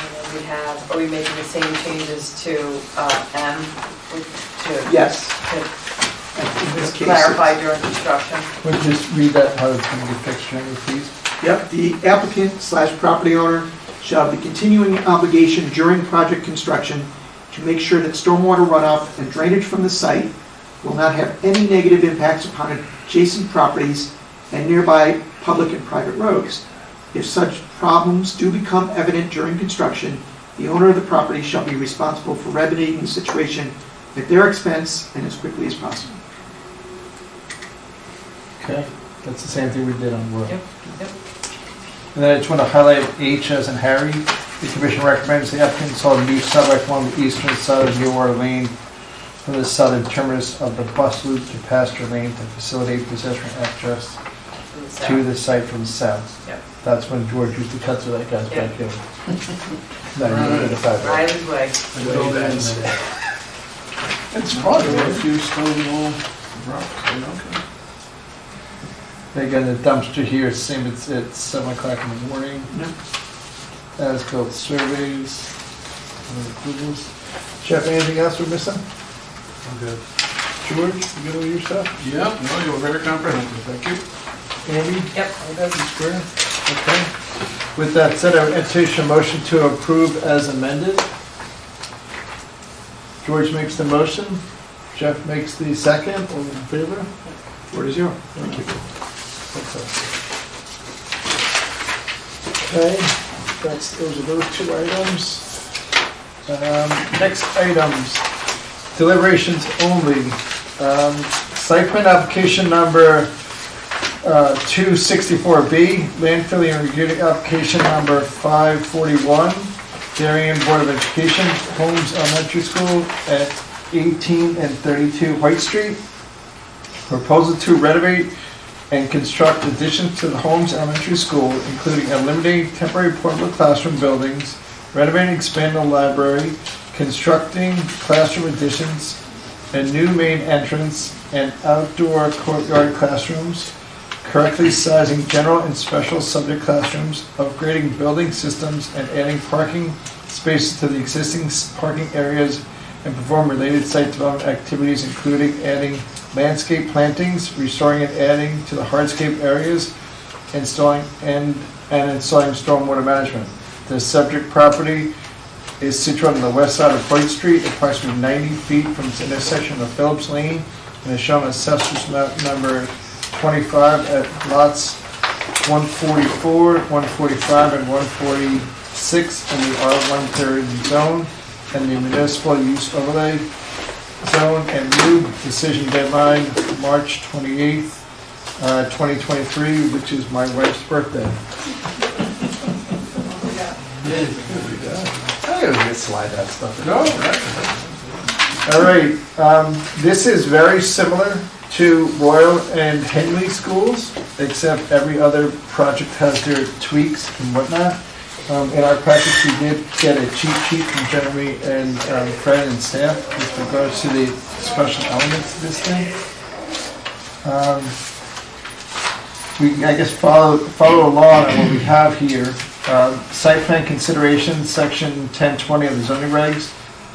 And then we have, are we making the same changes to M? To Yes. to In this case, clarify during construction? Would you just read that, how it's going to be fixed, Jeremy, please? Yep, the applicant/property owner shall have the continuing obligation during project construction to make sure that stormwater runoff and drainage from the site will not have any negative impacts upon adjacent properties and nearby public and private roads. If such problems do become evident during construction, the owner of the property shall be responsible for remedying the situation at their expense and as quickly as possible. Okay, that's the same thing we did on Royal. Yep, yep. And then I just want to highlight H as in Harry. The commission recommends the applicant install a new sidewalk along the eastern side of Nearwater Lane from the southern terminus of the bus loop to Pasture Lane to facilitate pedestrian access to the site from the south. Yep. That's when George used to cut through that guy's Yep. backyard. No, you look at the sidewalk. Riley's way. It's fun. There were a few stone wall rocks, okay. They got a dumpster here, same, it's 7 o'clock in the morning. Yep. As built surveys, and approvals. Jeff, anything else we're missing? I'm good. George, you good with your stuff? Yep, no, you were very comprehensive, thank you. Andy? Yep, all good. Square? Okay. With that said, I would entertain a motion to approve as amended. George makes the motion, Jeff makes the second, all in favor? 4-0. Thank you. Okay, those are those two items. Next items, deliberations only. Site plan application number 264B, land filling and regrading application number 541, Darien Board of Education, Holmes Elementary School at 18 and 32 Hoyt Street. Proposal to renovate and construct additions to the Holmes Elementary School, including eliminating temporary portable classroom buildings, renovating and expanding the library, constructing classroom additions, a new main entrance and outdoor courtyard classrooms, correctly sizing general and special subject classrooms, upgrading building systems, and adding parking spaces to the existing parking areas, and perform related site development activities, including adding landscape plantings, restoring and adding to the hardscape areas, installing stormwater management. The subject property is situated on the west side of Hoyt Street, approximately 90 feet from its intersection of Phillips Lane, and is shown on Assessor's map number 25 at lots 144, 145, and 146 in the R1 third zone, and the Municipal Use Overlay Zone, and new decision deadline, March 28th, 2023, which is my wife's birthday. I gotta get slide that stuff. No, All right, this is very similar to Royle and Hindley schools, except every other project has their tweaks and whatnot. In our practice, we did get a cheat sheet from Jeremy and Fred and staff with regards to the special elements of this thing. We, I guess, follow along on what we have here. Site plan considerations, section 1020 of the zoning regs,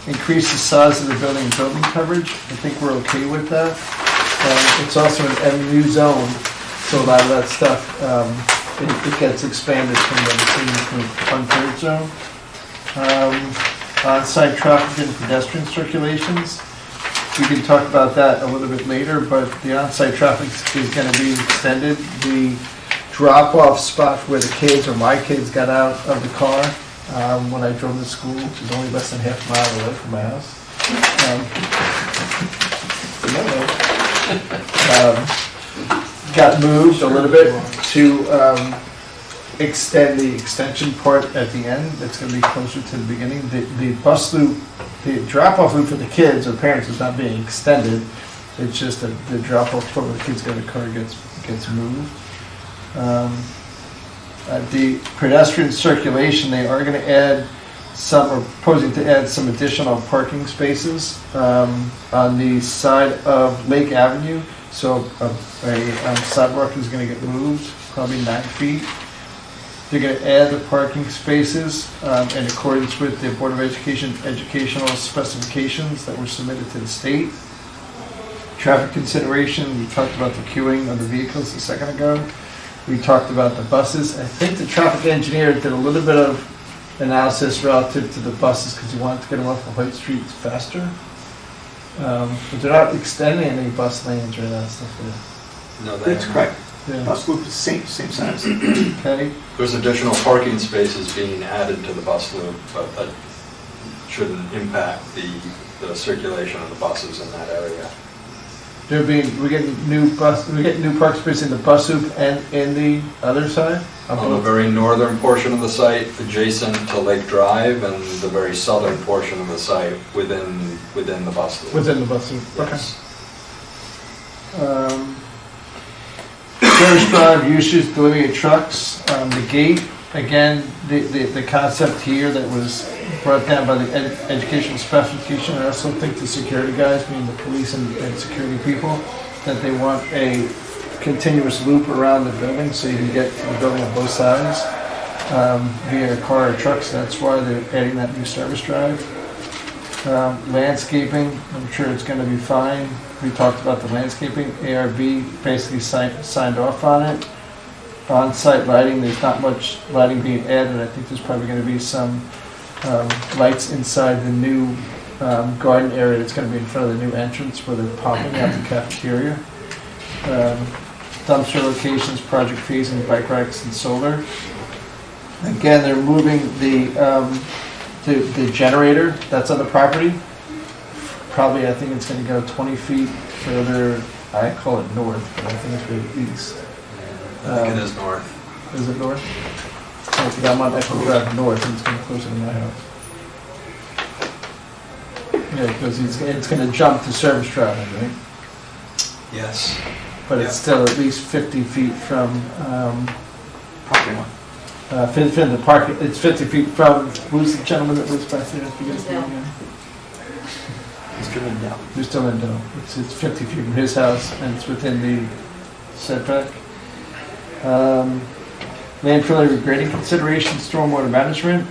increase the size of the building and building coverage. I think we're okay with that. It's also an MU zone, so a lot of that stuff, it gets expanded from the one-third zone. On-site traffic and pedestrian circulations. We can talk about that a little bit later, but the on-site traffic is going to be extended. The drop-off spot where the kids or my kids got out of the car when I drove to school, which is only less than half a mile away from my house. Got moved a little bit to extend the extension part at the end. That's going to be closer to the beginning. The bus loop, the drop-off loop for the kids or parents is not being extended. It's just that the drop-off part where the kids get in the car gets moved. The pedestrian circulation, they are going to add or proposing to add some additional parking spaces on the side of Lake Avenue. So a sidewalk is going to get moved, probably 9 feet. They're going to add the parking spaces in accordance with the Board of Education educational specifications that were submitted to the state. Traffic consideration, we talked about the queuing of the vehicles a second ago. We talked about the buses. I think the traffic engineer did a little bit of analysis relative to the buses because he wanted to get them off of Hoyt Street faster. But they're not extending any bus lanes or that stuff No, That's correct. there. Bus loop is same size. Okay. There's additional parking spaces being added to the bus loop, but that shouldn't impact the circulation of the buses in that area. We're getting new park space in the bus loop and in the other side? On the very northern portion of the site adjacent to Lake Drive and the very southern portion of the site within the bus loop. Within the bus loop, okay. Yes. Service drive uses, delivery of trucks, the gate, again, the concept here that was brought down by the educational specification, I also think the security guys, being the police and security people, that they want a continuous loop around the building so you can get to the building on both sides via a car or trucks. That's why they're adding that new service drive. Landscaping, I'm sure it's going to be fine. We talked about the landscaping. ARB basically signed off on it. On-site lighting, there's not much lighting being added. I think there's probably going to be some lights inside the new garden area that's going to be in front of the new entrance where they're popping out the cafeteria. Dumpster locations, project fees, and bike racks and solar. Again, they're moving the generator that's on the property. Probably, I think it's going to go 20 feet further. I call it north, but I think it's really east. I think it is north. Is it north? Okay, I'm on Echo Drive north, and it's going closer to my house. Yeah, because it's going to jump to service driving, right? Yes. But it's still at least 50 feet from Property line. from the park. It's 50 feet from, who's the gentleman that lives back there? I forget his name again. Mr. Lindell. Mr. Lindell. It's 50 feet from his house, and it's within the setback. Land filling regrading consideration, stormwater management.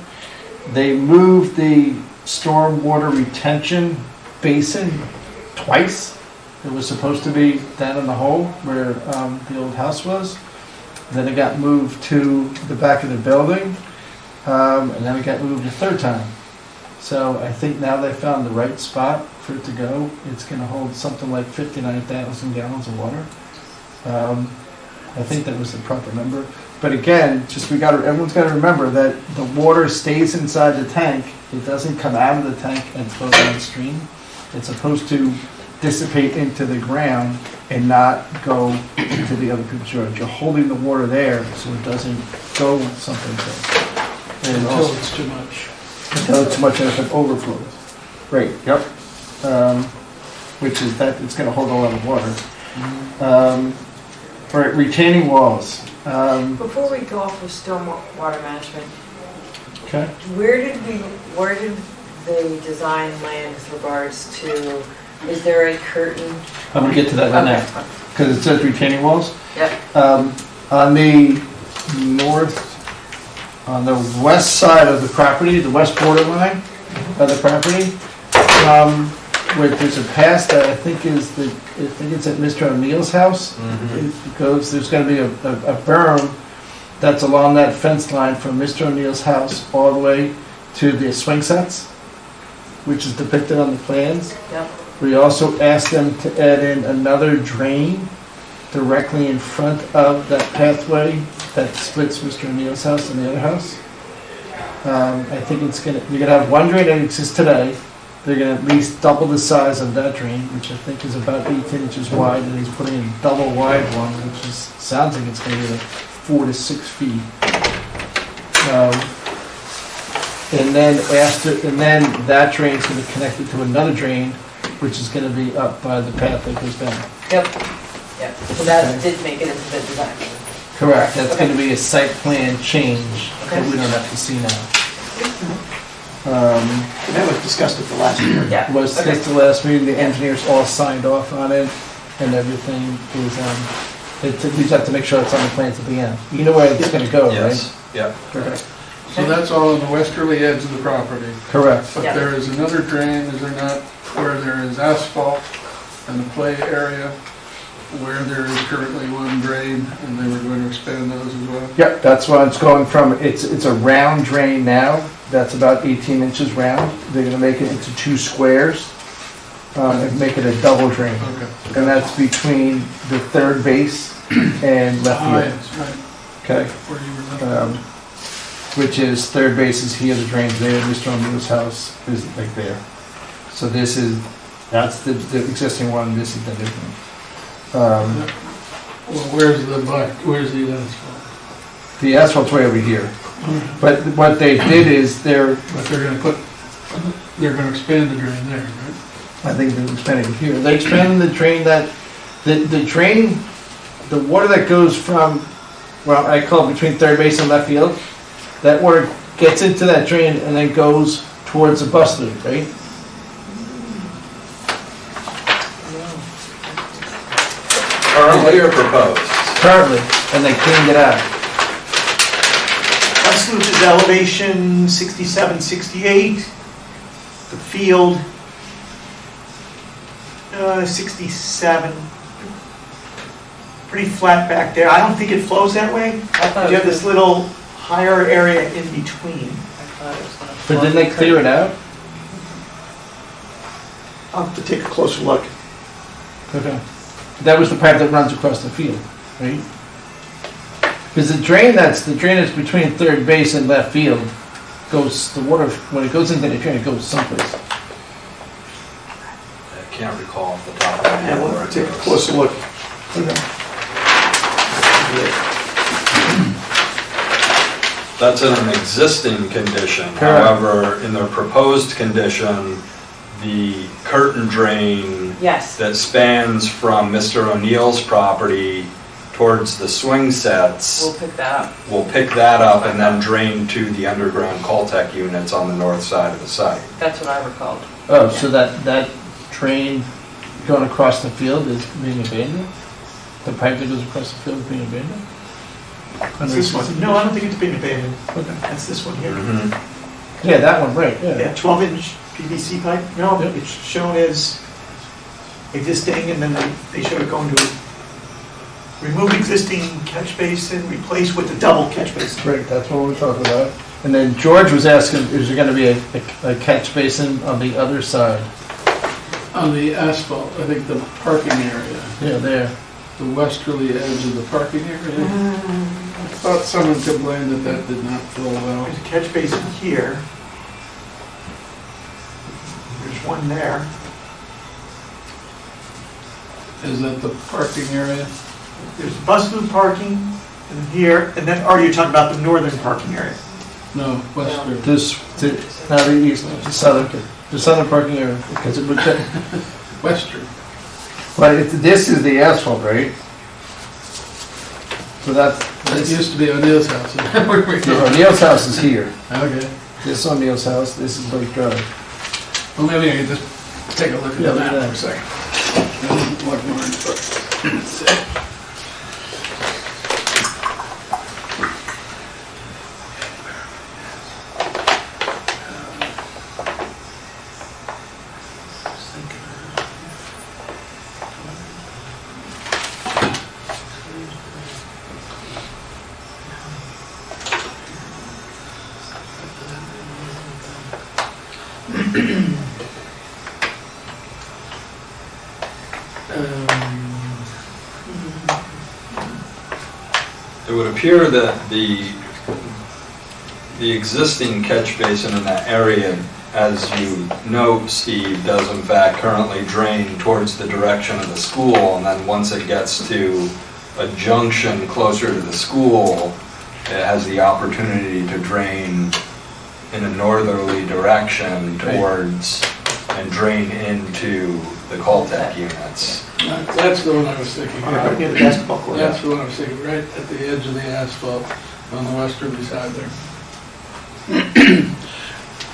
They moved the stormwater retention basin twice. It was supposed to be down in the hole where the old house was. Then it got moved to the back of the building, and then it got moved a third time. So I think now they found the right spot for it to go. It's going to hold something like 59,000 gallons of water. I think that was the proper number. But again, everyone's got to remember that the water stays inside the tank. It doesn't come out of the tank and flow downstream. It's supposed to dissipate into the ground and not go into the other people's yard. You're holding the water there so it doesn't go someplace else. Until it's too much. Until it's too much and if it overflows. Right, yep. Which is that it's going to hold a lot of water. Right, retaining walls. Before we go off of stormwater management, Okay. where did the design land with regards to, is there a curtain? I'm going to get to that right now. Okay. Because it says retaining walls. Yep. On the west side of the property, the west borderline of the property, where there's a path that I think it's at Mr. O'Neill's house. It goes, there's going to be a berm that's along that fence line from Mr. O'Neill's house all the way to the swing sets, which is depicted on the plans. Yep. We also asked them to add in another drain directly in front of that pathway that splits Mr. O'Neill's house and the other house. I think you're gonna have one drain that exists today. They're gonna at least double the size of that drain, which I think is about 18 inches wide, and he's putting in a double wide one, which sounds like it's gonna be like 4 to 6 feet. And then that drain's gonna be connected to another drain, which is gonna be up by the path that goes down. Yep. Yep. So that did make it into the design. Correct, that's gonna be a site plan change that we don't have to see now. That was discussed at the last meeting. Yeah. Was Okay. just the last meeting, the engineers all signed off on it, and everything was, we just have to make sure it's on the plans at the end. You know where it's gonna go, right? Yes, yep. Correct. So that's all on the westerly edge of the property. Correct. But Yeah. there is another drain, is there not, where there is asphalt and the play area, where there is currently one drain, and they were going to expand those as well? Yep, that's why it's going from, it's a round drain now, that's about 18 inches round. They're gonna make it into 2 squares, and make it a double drain. Okay. And that's between the third base and left Ah, field, yes, right, okay? where you were looking. Which is, third base is here, the drain's there, Mr. O'Neill's house is like there. So that's the existing one, this is the new one. Well, where's the asphalt? The asphalt's way over here. But what they did is But they're gonna expand the drain there, right? I think they're expanding it here. They're expanding the drain the drain, the water that goes from, well, I call it between third base and left field, that water gets into that drain and then goes towards the bus loop, right? Currently or proposed? Currently, and they cleaned it out. Bus loop is elevation 67, 68. The field, 67. Pretty flat back there. I don't think it flows that way. I thought You it have this little higher area in between. But didn't they clear it out? I'll have to take a closer look. Okay. That was the pipe that runs across the field, right? Because the drain that's between third base and left field goes, the water, when it goes into the drain, it goes someplace. I can't recall off the top of my head And where we'll it take a goes. closer look. That's in an existing condition. Correct. However, in the proposed condition, the curtain drain Yes. that spans from Mr. O'Neill's property towards the swing sets We'll pick that up. will pick that up and then drain to the underground Caltech units on the north side of the site. That's what I recalled. Oh, so that drain going across the field is being abandoned? The pipe that goes across the field is being abandoned? That's this one. No, I don't think it's been abandoned. Okay. That's this one here. Mhm. Yeah, that one, right, yeah. Yeah, 12-inch PVC pipe. No, Yep. it's shown as existing, and then they show it going to remove existing catch basin, replace with a double catch basin. Right, that's what we're talking about. And then George was asking, is there gonna be a catch basin on the other side? On the asphalt, I think the parking area, Yeah, there. the westerly edge of the parking area. I thought someone complained that did not flow well. There's a catch basin here. There's one there. Is that the parking area? There's bus loop parking in here, and then, or you're talking about the northern parking area? No, western. Not the east, the southern parking area, because it would, Western. but this is the asphalt, right? So that's, That used to be O'Neill's house. Where we go. O'Neill's house is here. Okay. This is O'Neill's house, this is Lake Drive. Well, maybe I can just take a look at Yeah, the look at map that. for a second. Look more into it. Let's see. It would appear that the existing catch basin in that area, as you note, Steve, does in fact currently drain towards the direction of the school, and then once it gets to a junction closer to the school, it has the opportunity to drain in a northerly direction towards and drain into the Caltech units. That's the one I was thinking. Right near the basketball court. That's the one I was thinking, right at the edge of the asphalt on the westerly side there.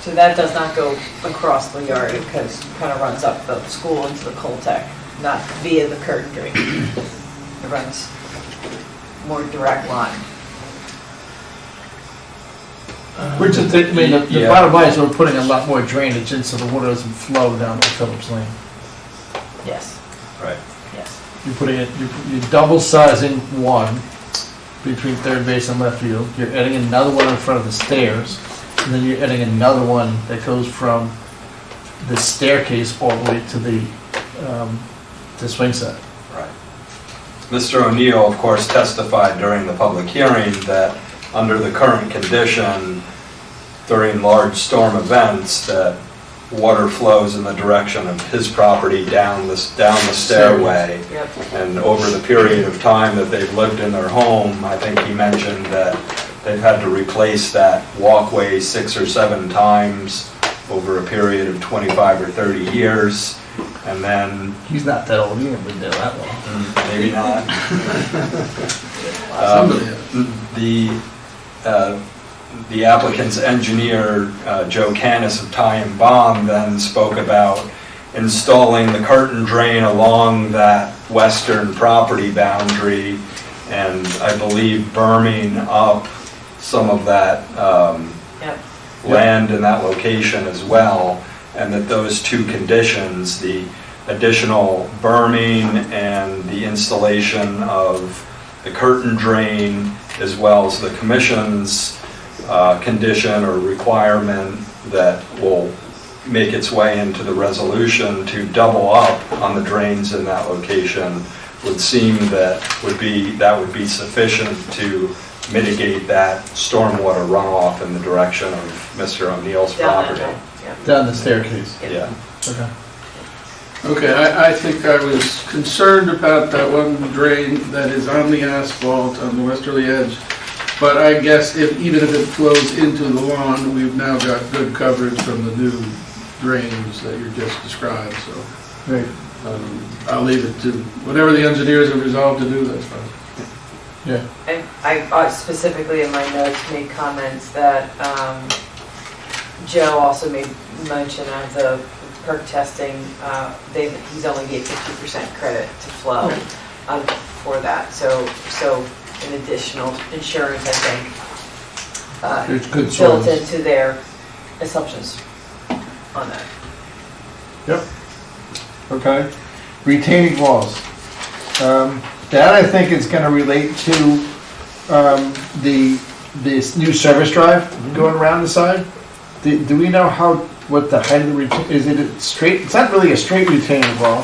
So that does not go across the yard, it kind of runs up the school into the Caltech, not via the curtain drain. It runs more direct line. We're just, I mean, the Yeah. bottom line is we're putting a lot more drainage in so the water doesn't flow down to Phillips Lane. Yes, Right. yes. You're putting it, you're double sizing one between third base and left field. You're adding another one in front of the stairs, and then you're adding another one that goes from the staircase all the way to the swing set. Right. Mr. O'Neill, of course, testified during the public hearing that under the current condition, during large storm events, that water flows in the direction of his property down the stairway. Yep. And over the period of time that they've lived in their home, I think he mentioned that they've had to replace that walkway 6 or 7 times over a period of 25 or 30 years. And then, He's not that old, he ain't been there that long. maybe not. The applicant's engineer, Joe Canis of Ty and Bond, then spoke about installing the curtain drain along that western property boundary and I believe berming up some of that Yep. land in that location as well, and that those two conditions, the additional berming and the installation of the curtain drain, as well as the commission's condition or requirement that will make its way into the resolution to double up on the drains in that location, would seem that would be sufficient to mitigate that stormwater runoff in the direction of Mr. O'Neill's Down that property. hill, yeah. Down the staircase. Yeah. Okay. Okay, I think I was concerned about that one drain that is on the asphalt on the westerly edge. But I guess even if it flows into the lawn, we've now got good coverage from the new drains that you just described, so. Great. I'll leave it to, whatever the engineers have resolved to do, that's fine. Yeah. And I specifically in my notes made comments that Joe also made mention of the perk testing. He's only gave 50% credit to flow for that. So an additional insurance, I think, There's good built soils. into their assumptions on that. Yep. Okay. Retaining walls. That I think is gonna relate to this new service drive going around the side. Do we know what the height of the is it a straight? It's not really a straight retaining wall.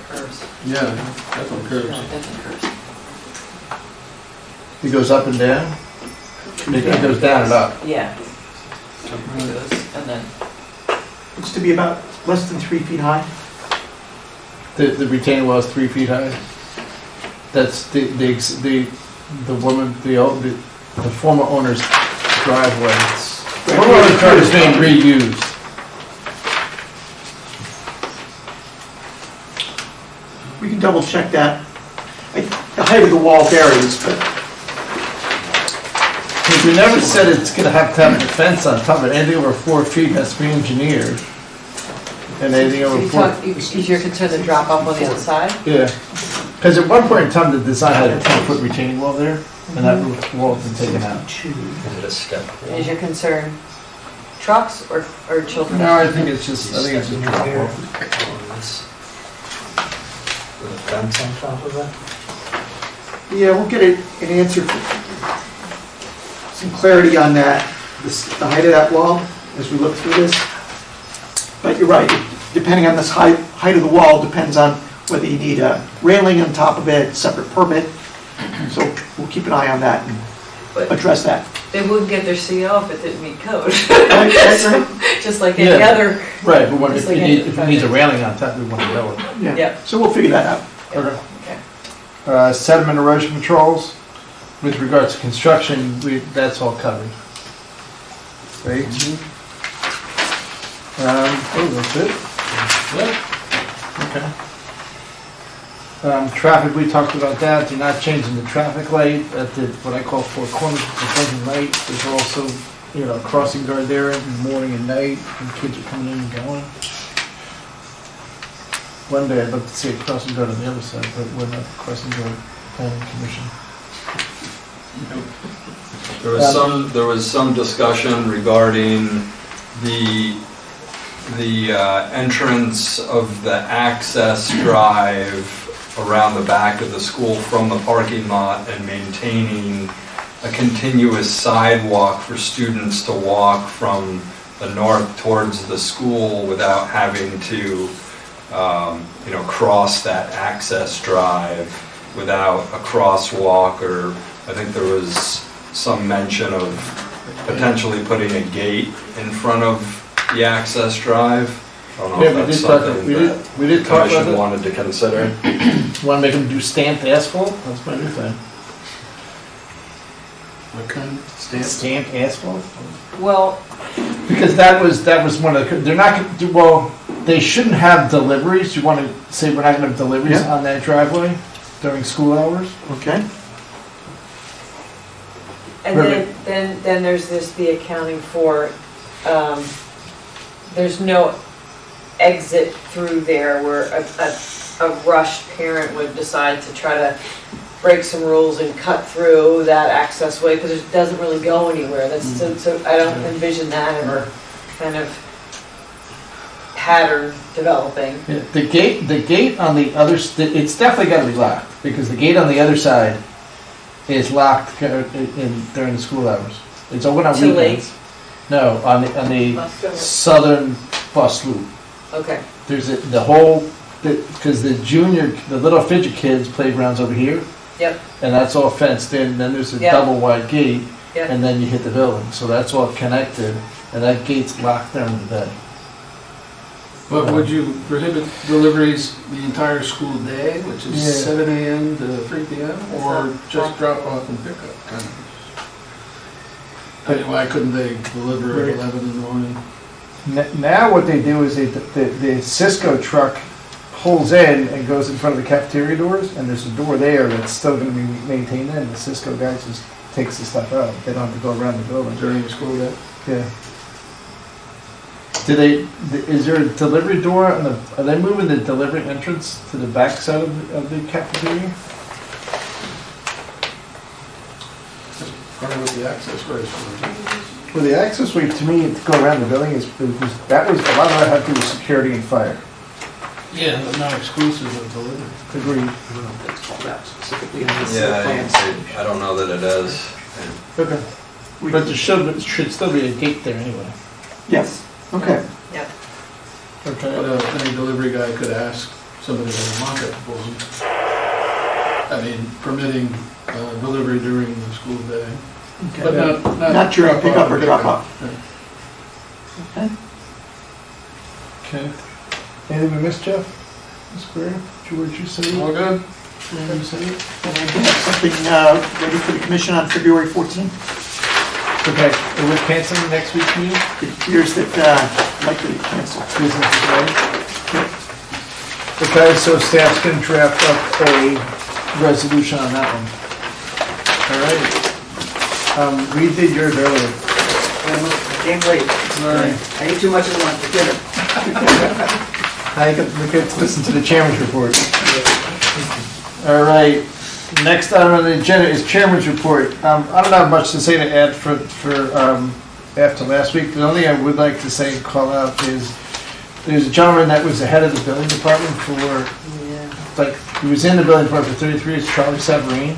Curves. Yeah, definitely curves. No, definitely curves. It goes up and down. It goes down and up. Yeah. It goes, and then, It's to be about less than 3 feet high. The retaining wall is 3 feet high. That's the woman, the former owner's driveway. The former owner's driveway is being reused. We can double check that. The height of the wall varies, but Because we never said it's gonna have to have a fence on top of it. Anything over 4 feet has to be engineered. And anything over 4. is your concern the drop off on the other side? Yeah. Because at one point in time, the design had a 10-foot retaining wall there, and that wall's been taken out. Is it a step? Is your concern trucks or children? No, I think it's just drop off. With a fence on top of it? yeah, we'll get an answer, some clarity on that, the height of that wall. as we look through this. But you're right, depending on this height of the wall, depends on whether you need a railing on top of it, separate permit. So we'll keep an eye on that and address that. They wouldn't get their CO if it didn't meet code. That's right. Just like any Yeah. other. Right, but Just if like it any needs, if it needs a railing on top, we want to know it. Yeah, Yep. so we'll figure that out. Okay. Okay. Sediment erosion controls, with regards to construction, that's all covered. Right? That's it? Okay. Traffic, we talked about that, they're not changing the traffic light at the, what I call four corners, the blinking light. There's also, crossing guard there in the morning and night, and kids are coming in and going. One day I'd love to see a crossing guard on the other side, but we're not the crossing guard planning commission. There was some discussion regarding the entrance of the access drive around the back of the school from the parking lot and maintaining a continuous sidewalk for students to walk from the north towards the school without having to, cross that access drive without a crosswalk, or I think there was some mention of potentially putting a gate in front of the access drive. I don't know if that's something that We did the talk about commission it. wanted to consider. Want to make them do stamped asphalt? That's my new thing. What kind? Stamp? Stamped asphalt? Well, Because that was one of the, they're not, well, they shouldn't have deliveries. You want to say we're not going to have deliveries Yeah. on that driveway during school hours? Okay? and then there's the accounting for, there's no exit through there where a rushed parent would decide to try to break some rules and cut through that access way, because it doesn't really go anywhere. So I don't envision that ever kind of pattern developing. Yeah, the gate on the other, it's definitely got to be locked, because the gate on the other side is locked during the school hours. It's open on Too late? weekends. No, on the southern bus loop. Okay, There's because the little fidget kids playground's over here, yep, and that's all fenced in, then there's a Yeah. double wide gate, yep. and then you hit the building, so that's all connected, and that gate's locked during the day. But would you prohibit deliveries the entire school day, which is Yeah. 7 a.m. to 3 p.m., or just drop off and pick up kind of? I mean, why couldn't they deliver at 11 in the morning? Now what they do is the Cisco truck pulls in and goes in front of the cafeteria doors, and there's a door there that's still gonna be maintained in, the Cisco guys just takes the stuff out, they don't have to go around the building. During the school day? Yeah. Is there a delivery door, are they moving the delivery entrance to the back side of the cafeteria? Part of what the access way is for. Well, the access way to me to go around the building a lot of that had to do with security and fire. Yeah, but not exclusive of delivery. Agreed. That's called out specifically in this Yeah, plans. I don't know that it is. Okay. But there should still be a gate there anyway. Yes, okay. Yep. Okay. But any delivery guy could ask somebody to lock it for him. I mean, permitting delivery during the school day. But Not during drop pickup off or and drop off. Yeah. Okay. Anything we missed, Jeff? Ms. Greer, what did you say? All good? And we have something ready for the commission on February 14th. Okay, are we canceling next week's meeting? It appears that likely to cancel. Business is ready? Okay, so staff's gonna draft up a resolution on that one. All right. We did yours earlier. Came late. All right. I ate too much at lunch for dinner. I can, we could listen to the chairman's report. All right, next item on the agenda is chairman's report. I don't have much to say to add for after last week. The only thing I would like to say, call out, is there's a gentleman that was the head of the building department he was in the building department for 33 years, Charlie Savarine,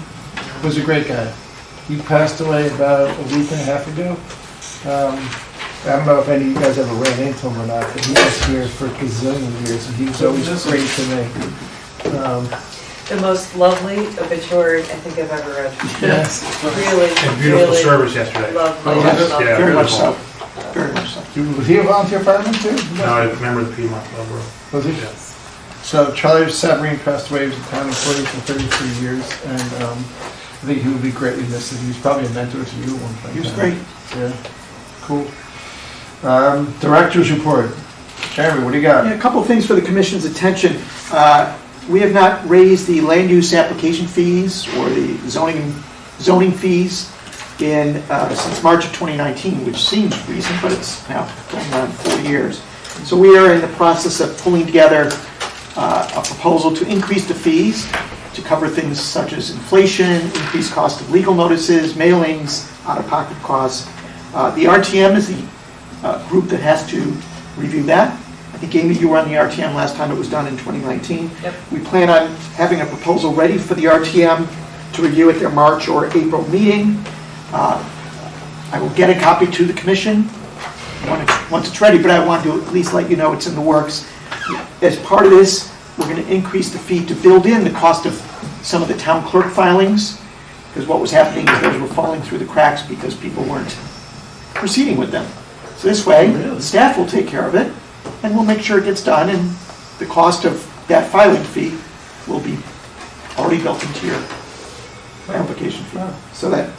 was a great guy. He passed away about a week and a half ago. I don't know if any of you guys ever ran into him or not, but he was here for gazillion years, and he was always great to me. The most lovely obituary I think I've ever read. Yes. Really, And beautiful really service yesterday. lovely. Oh, yes. lovely. Yeah, Very much beautiful. so, very much so. Was he a volunteer fireman too? No, I remember the Piedmont Club Road. Was he? Yeah. So Charlie Savarine passed away. He was a town employee for 33 years, and I think he would be greatly missed. He was probably a mentor to you at one point. He was great. Yeah, cool. Director's report. Jeremy, what do you got? Yeah, a couple of things for the commission's attention. We have not raised the land use application fees or the zoning fees since March of 2019, which seems recent, but it's now going on 4 years. So we are in the process of pulling together a proposal to increase the fees to cover things such as inflation, increased cost of legal notices, mailings, out-of-pocket costs. The RTM is the group that has to review that. I think, Amy, you were on the RTM last time it was done in 2019. Yep. We plan on having a proposal ready for the RTM to review at their March or April meeting. I will get a copy to the commission once it's ready, but I want to at least let you know it's in the works. As part of this, we're going to increase the fee to build in the cost of some of the town clerk filings, because what was happening is those were falling through the cracks because people weren't proceeding with them. So this way, the staff will take care of it, and we'll make sure it gets done, and the cost of that filing fee will be already built into your application fee. So that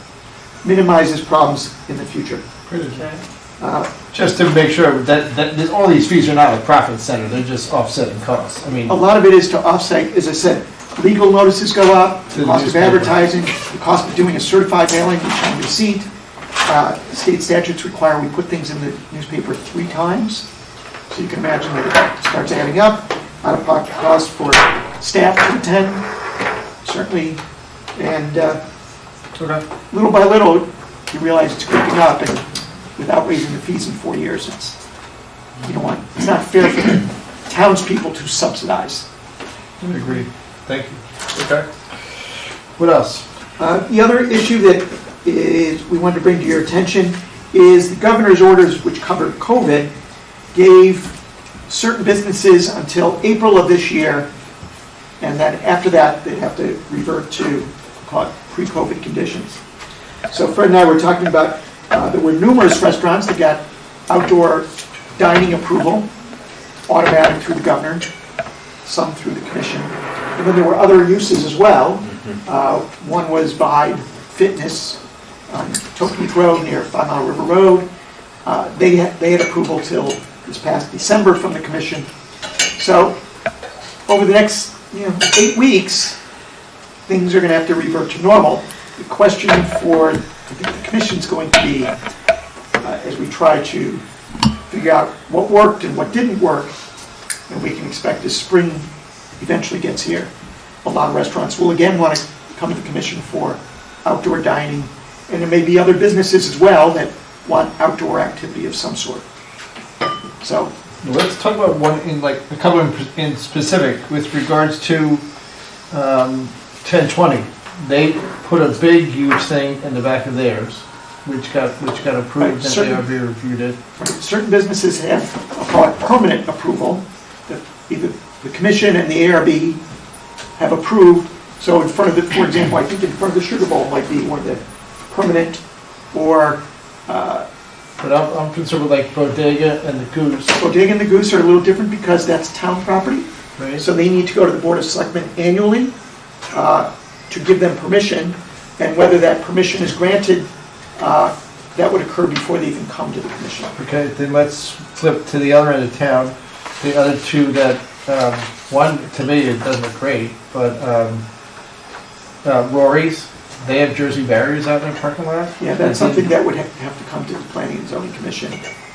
minimizes problems in the future. Okay. Just to make sure that all these fees are not a profit center, they're just offsetting costs. I mean, A lot of it is to offset, as I said, legal notices go up, To the the cost of newspaper. advertising, the cost of doing a certified mailing, which on receipt. State statutes require we put things in the newspaper 3 times. So you can imagine that it starts adding up. Out-of-pocket costs for staff to attend, certainly. And little by little, you realize it's creeping up, and without raising the fees in 4 years, it's not fair for the townspeople to subsidize. I agree. Thank you. Okay. What else? The other issue that we wanted to bring to your attention is the governor's orders, which covered COVID, gave certain businesses until April of this year, and then after that, they'd have to revert to pre-COVID conditions. So Fred and I were talking about, there were numerous restaurants that got outdoor dining approval, automatic through the governor, some through the commission. And then there were other uses as well. One was by fitness on Tokeneke Road near 5 Mile River Road. They had approval till this past December from the commission. So over the next 8 weeks, things are going to have to revert to normal. The question for the commission's going to be, as we try to figure out what worked and what didn't work, and we can expect as spring eventually gets here, a lot of restaurants will again want to come to the commission for outdoor dining, and there may be other businesses as well that want outdoor activity of some sort. So Let's talk about a couple in specific with regards to 1020. They put a big, huge thing in the back of theirs, which got approved, Right, and certain- ARB reviewed it. certain businesses have, I'll call it permanent approval, that either the commission and the ARB have approved. So in front of for example, I think in front of the Sugar Bowl might be one of the permanent, or But I'm concerned with like Bodega and the Goose, Bodega and the Goose are a little different because that's town property. right? So they need to go to the Board of Selectmen annually to give them permission, and whether that permission is granted, that would occur before they even come to the commission. Okay, then let's flip to the other end of town. The other two that, one, to me, it doesn't look great, but Rory's, they have Jersey barriers out in their parking lot. Yeah, that's something that would have to come to the Planning and Zoning Commission.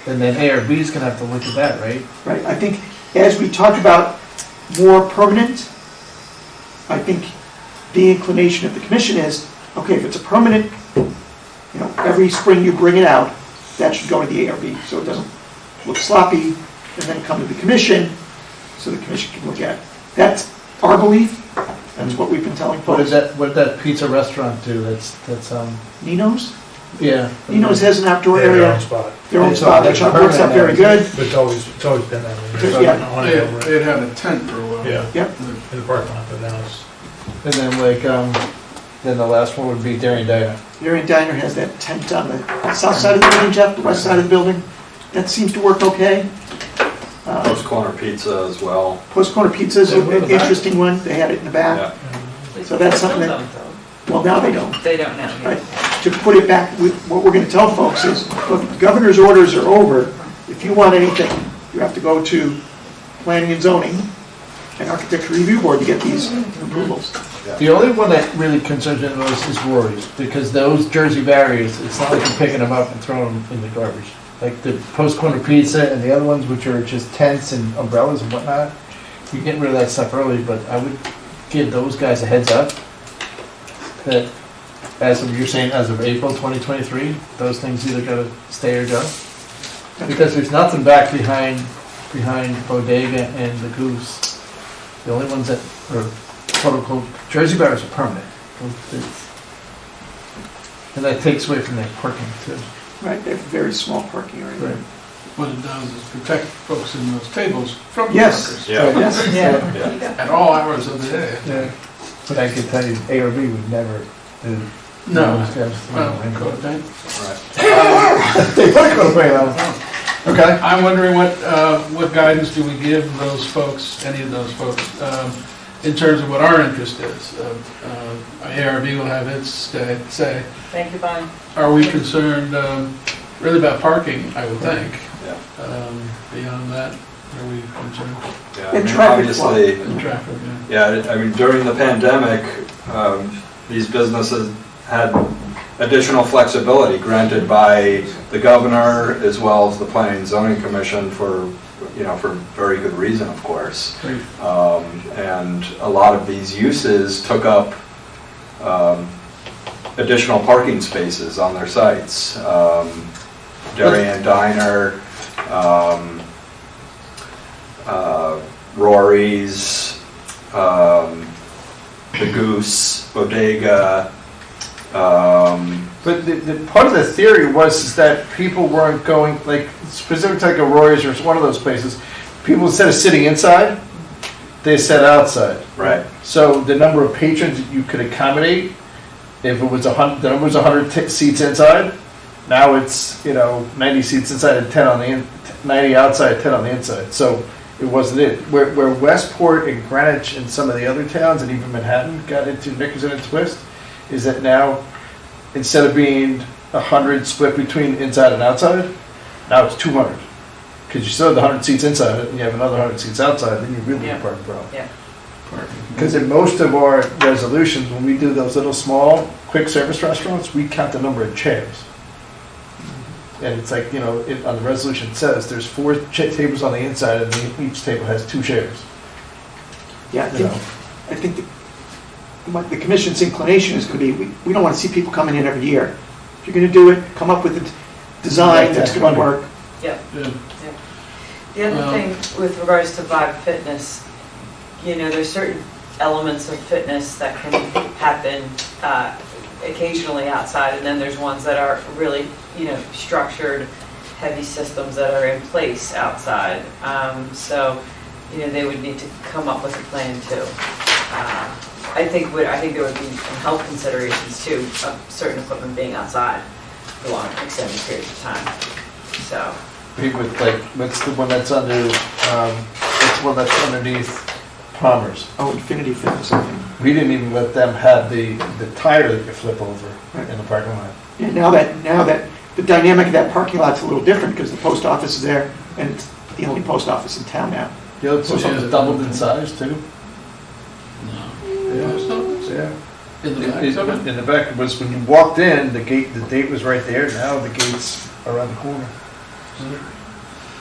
And then ARB's gonna have to look at that, right? Right, I think as we talk about more permanent, I think the inclination of the commission is, okay, if it's a permanent, every spring you bring it out, that should go to the ARB, so it doesn't look sloppy, and then come to the commission, so the commission can look at it. That's our belief, that's what we've been telling What folks. did that pizza restaurant do that's, Nino's? Yeah. Nino's has an outdoor They have their area, own spot. their own It's spot, all- which works out very good. But it's always been that way. Yeah. On it over They'd had a tent for a while. Yeah. Yep. in the parking lot, but now it's, And then like, then the last one would be Darien Diner. Darien Diner has that tent on the south side of the building, Jeff, the west side of the building. That seems to work okay. Post Corner Pizza as well. Post Corner Pizza is an interesting one. They had it in the back. Yeah. So that's something that- Well, now they don't. They don't know. yeah. Right. To put it back, with what we're going to tell folks is, look, the governor's orders are over. If you want anything, you have to go to planning and zoning and architecture review board to get these approvals. The only one that really concerns me the most is Rory's, because those Jersey barriers, it's not like you're picking them up and throwing them in the garbage. Like the Post Corner Pizza and the other ones, which are just tents and umbrellas and whatnot, you're getting rid of that stuff early, but I would give those guys a heads up that as of, you're saying as of April 2023, those things either gotta stay or go. Because there's nothing back behind Bodega and the Goose. The only ones that are quote unquote, Jersey barriers are permanent. And that takes away from their parking too. Right, they have very small parking area. Right. What it does is protect folks in those tables from the Yes. truckers Yeah. Yes. Yeah. at all hours of the day. Yeah. But I can tell you, ARB would never do. No. those guys. Well, go ahead. Right. They would go to play that. Okay. I'm wondering what guidance do we give those folks, any of those folks, in terms of what our interest is? ARB will have its say. Thank you, Bonnie. Are we concerned really about parking, I would think? Yeah. Beyond that, are we concerned? Yeah, I And mean, traffic flow. obviously, in traffic? Yeah. yeah, I mean, during the pandemic, these businesses had additional flexibility granted by the governor as well as the Planning and Zoning Commission for very good reason, of course. Great. And a lot of these uses took up additional parking spaces on their sites. Darien Diner, Rory's, the Goose, Bodega. But the part of the theory was is that people weren't going, like, specific to like a Roy's or one of those places, people instead of sitting inside, they sat outside. Right. So the number of patrons that you could accommodate, if it was the number was 100 seats inside, now it's, 90 seats inside and 90 outside, 10 on the inside. So it wasn't it. Where Westport and Greenwich and some of the other towns and even Manhattan got into knickers in a twist, is that now, instead of being 100 split between inside and outside, now it's 200. Because you still have the 100 seats inside it, and you have another 100 seats outside, then you really have a parking problem. Yeah. Because in most of our resolutions, when we do those little small, quick service restaurants, we count the number of chairs. And it's like, on the resolution it says, there's 4 tables on the inside, and each table has 2 chairs. Yeah, I think what the commission's inclination is going to be, we don't want to see people coming in every year. If you're going to do it, come up with a design that's going to work. Yeah. Yeah. The other thing with regards to Vibe Fitness, there's certain elements of fitness that can happen occasionally outside, and then there's ones that are really, structured, heavy systems that are in place outside. So, they would need to come up with a plan too. I think there would be some health considerations too of certain equipment being outside for long extended periods of time. So. With what's the one that's under, what's the one that's underneath Palmer's? Oh, Infinity Fitness, I think. We didn't even let them have the tire that you flip over in the parking lot. And now that the dynamic of that parking lot's a little different because the post office is there and it's the only post office in town now. The other post office doubled in size too. No. Yeah. Yeah. In the back, something? In the back, was when you walked in, the date was right there, now the gate's around the corner.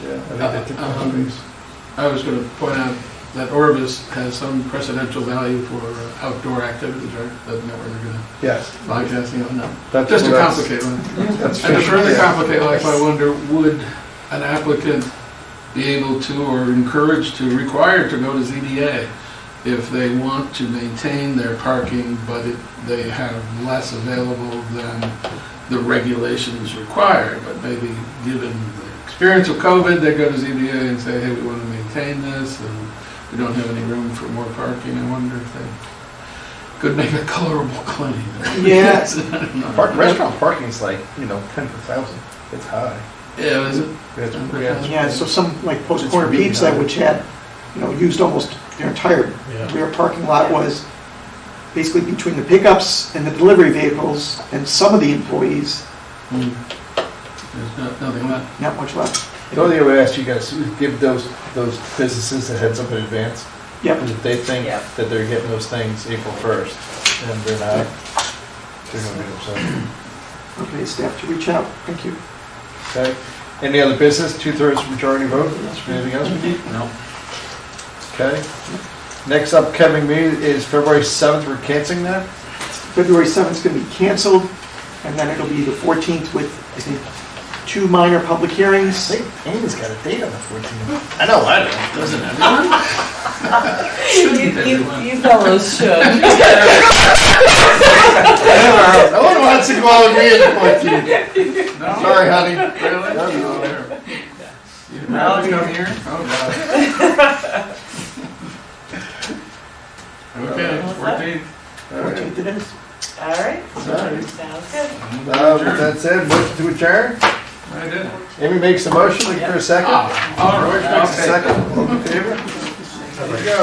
Yeah, I think they took that space. I was going to point out that Orbis has some precedential value for outdoor activities, right? Doesn't that where they're going to Yes. podcasting? No. That's- Just to that's- complicate life. That's And to fishing, further yeah. complicate life, I wonder, would an applicant be able to, or encouraged to, required to go to ZBA if they want to maintain their parking, but they have less available than the regulations require, but maybe given the experience of COVID, they go to ZBA and say, hey, we want to maintain this, and we don't have any room for more parking. I wonder if they could make a colorable claim. Yeah. Restaurant parking's like, 10 per thousand. It's high. Yeah, is it? Yeah, so some, like Post Corner Pizza, which had, used almost their entire Yeah. rear parking lot, was basically between the pickups and the delivery vehicles, and some of the employees, There's nothing left. not much left. The only thing I would ask you guys, is give those businesses a heads up in advance. Yep. If they think Yeah. that they're getting those things April 1st, and they're not, they're gonna be upset. Okay, staff to reach out. Thank you. Okay? Any other business, 2/3 majority vote? Anything else we need? No. Okay. Next upcoming meeting is February 7th. We're canceling that. February 7th is going to be canceled, and then it'll be the 14th with, I think, 2 minor public hearings. I think Amy's got a date on the 14th. I know I don't. Doesn't everyone? You fellows should. No one wants to go out with me on the 14th. No? Sorry, honey. Really? No, no. You'd rather come here? Oh, God. Okay, 14th. All right. 14th it is. All right, All right. sounds good. With that said, motion to adjourn. I did. Amy makes a motion, looking for a second. All right. George makes a Okay. second. All in favor? There we go.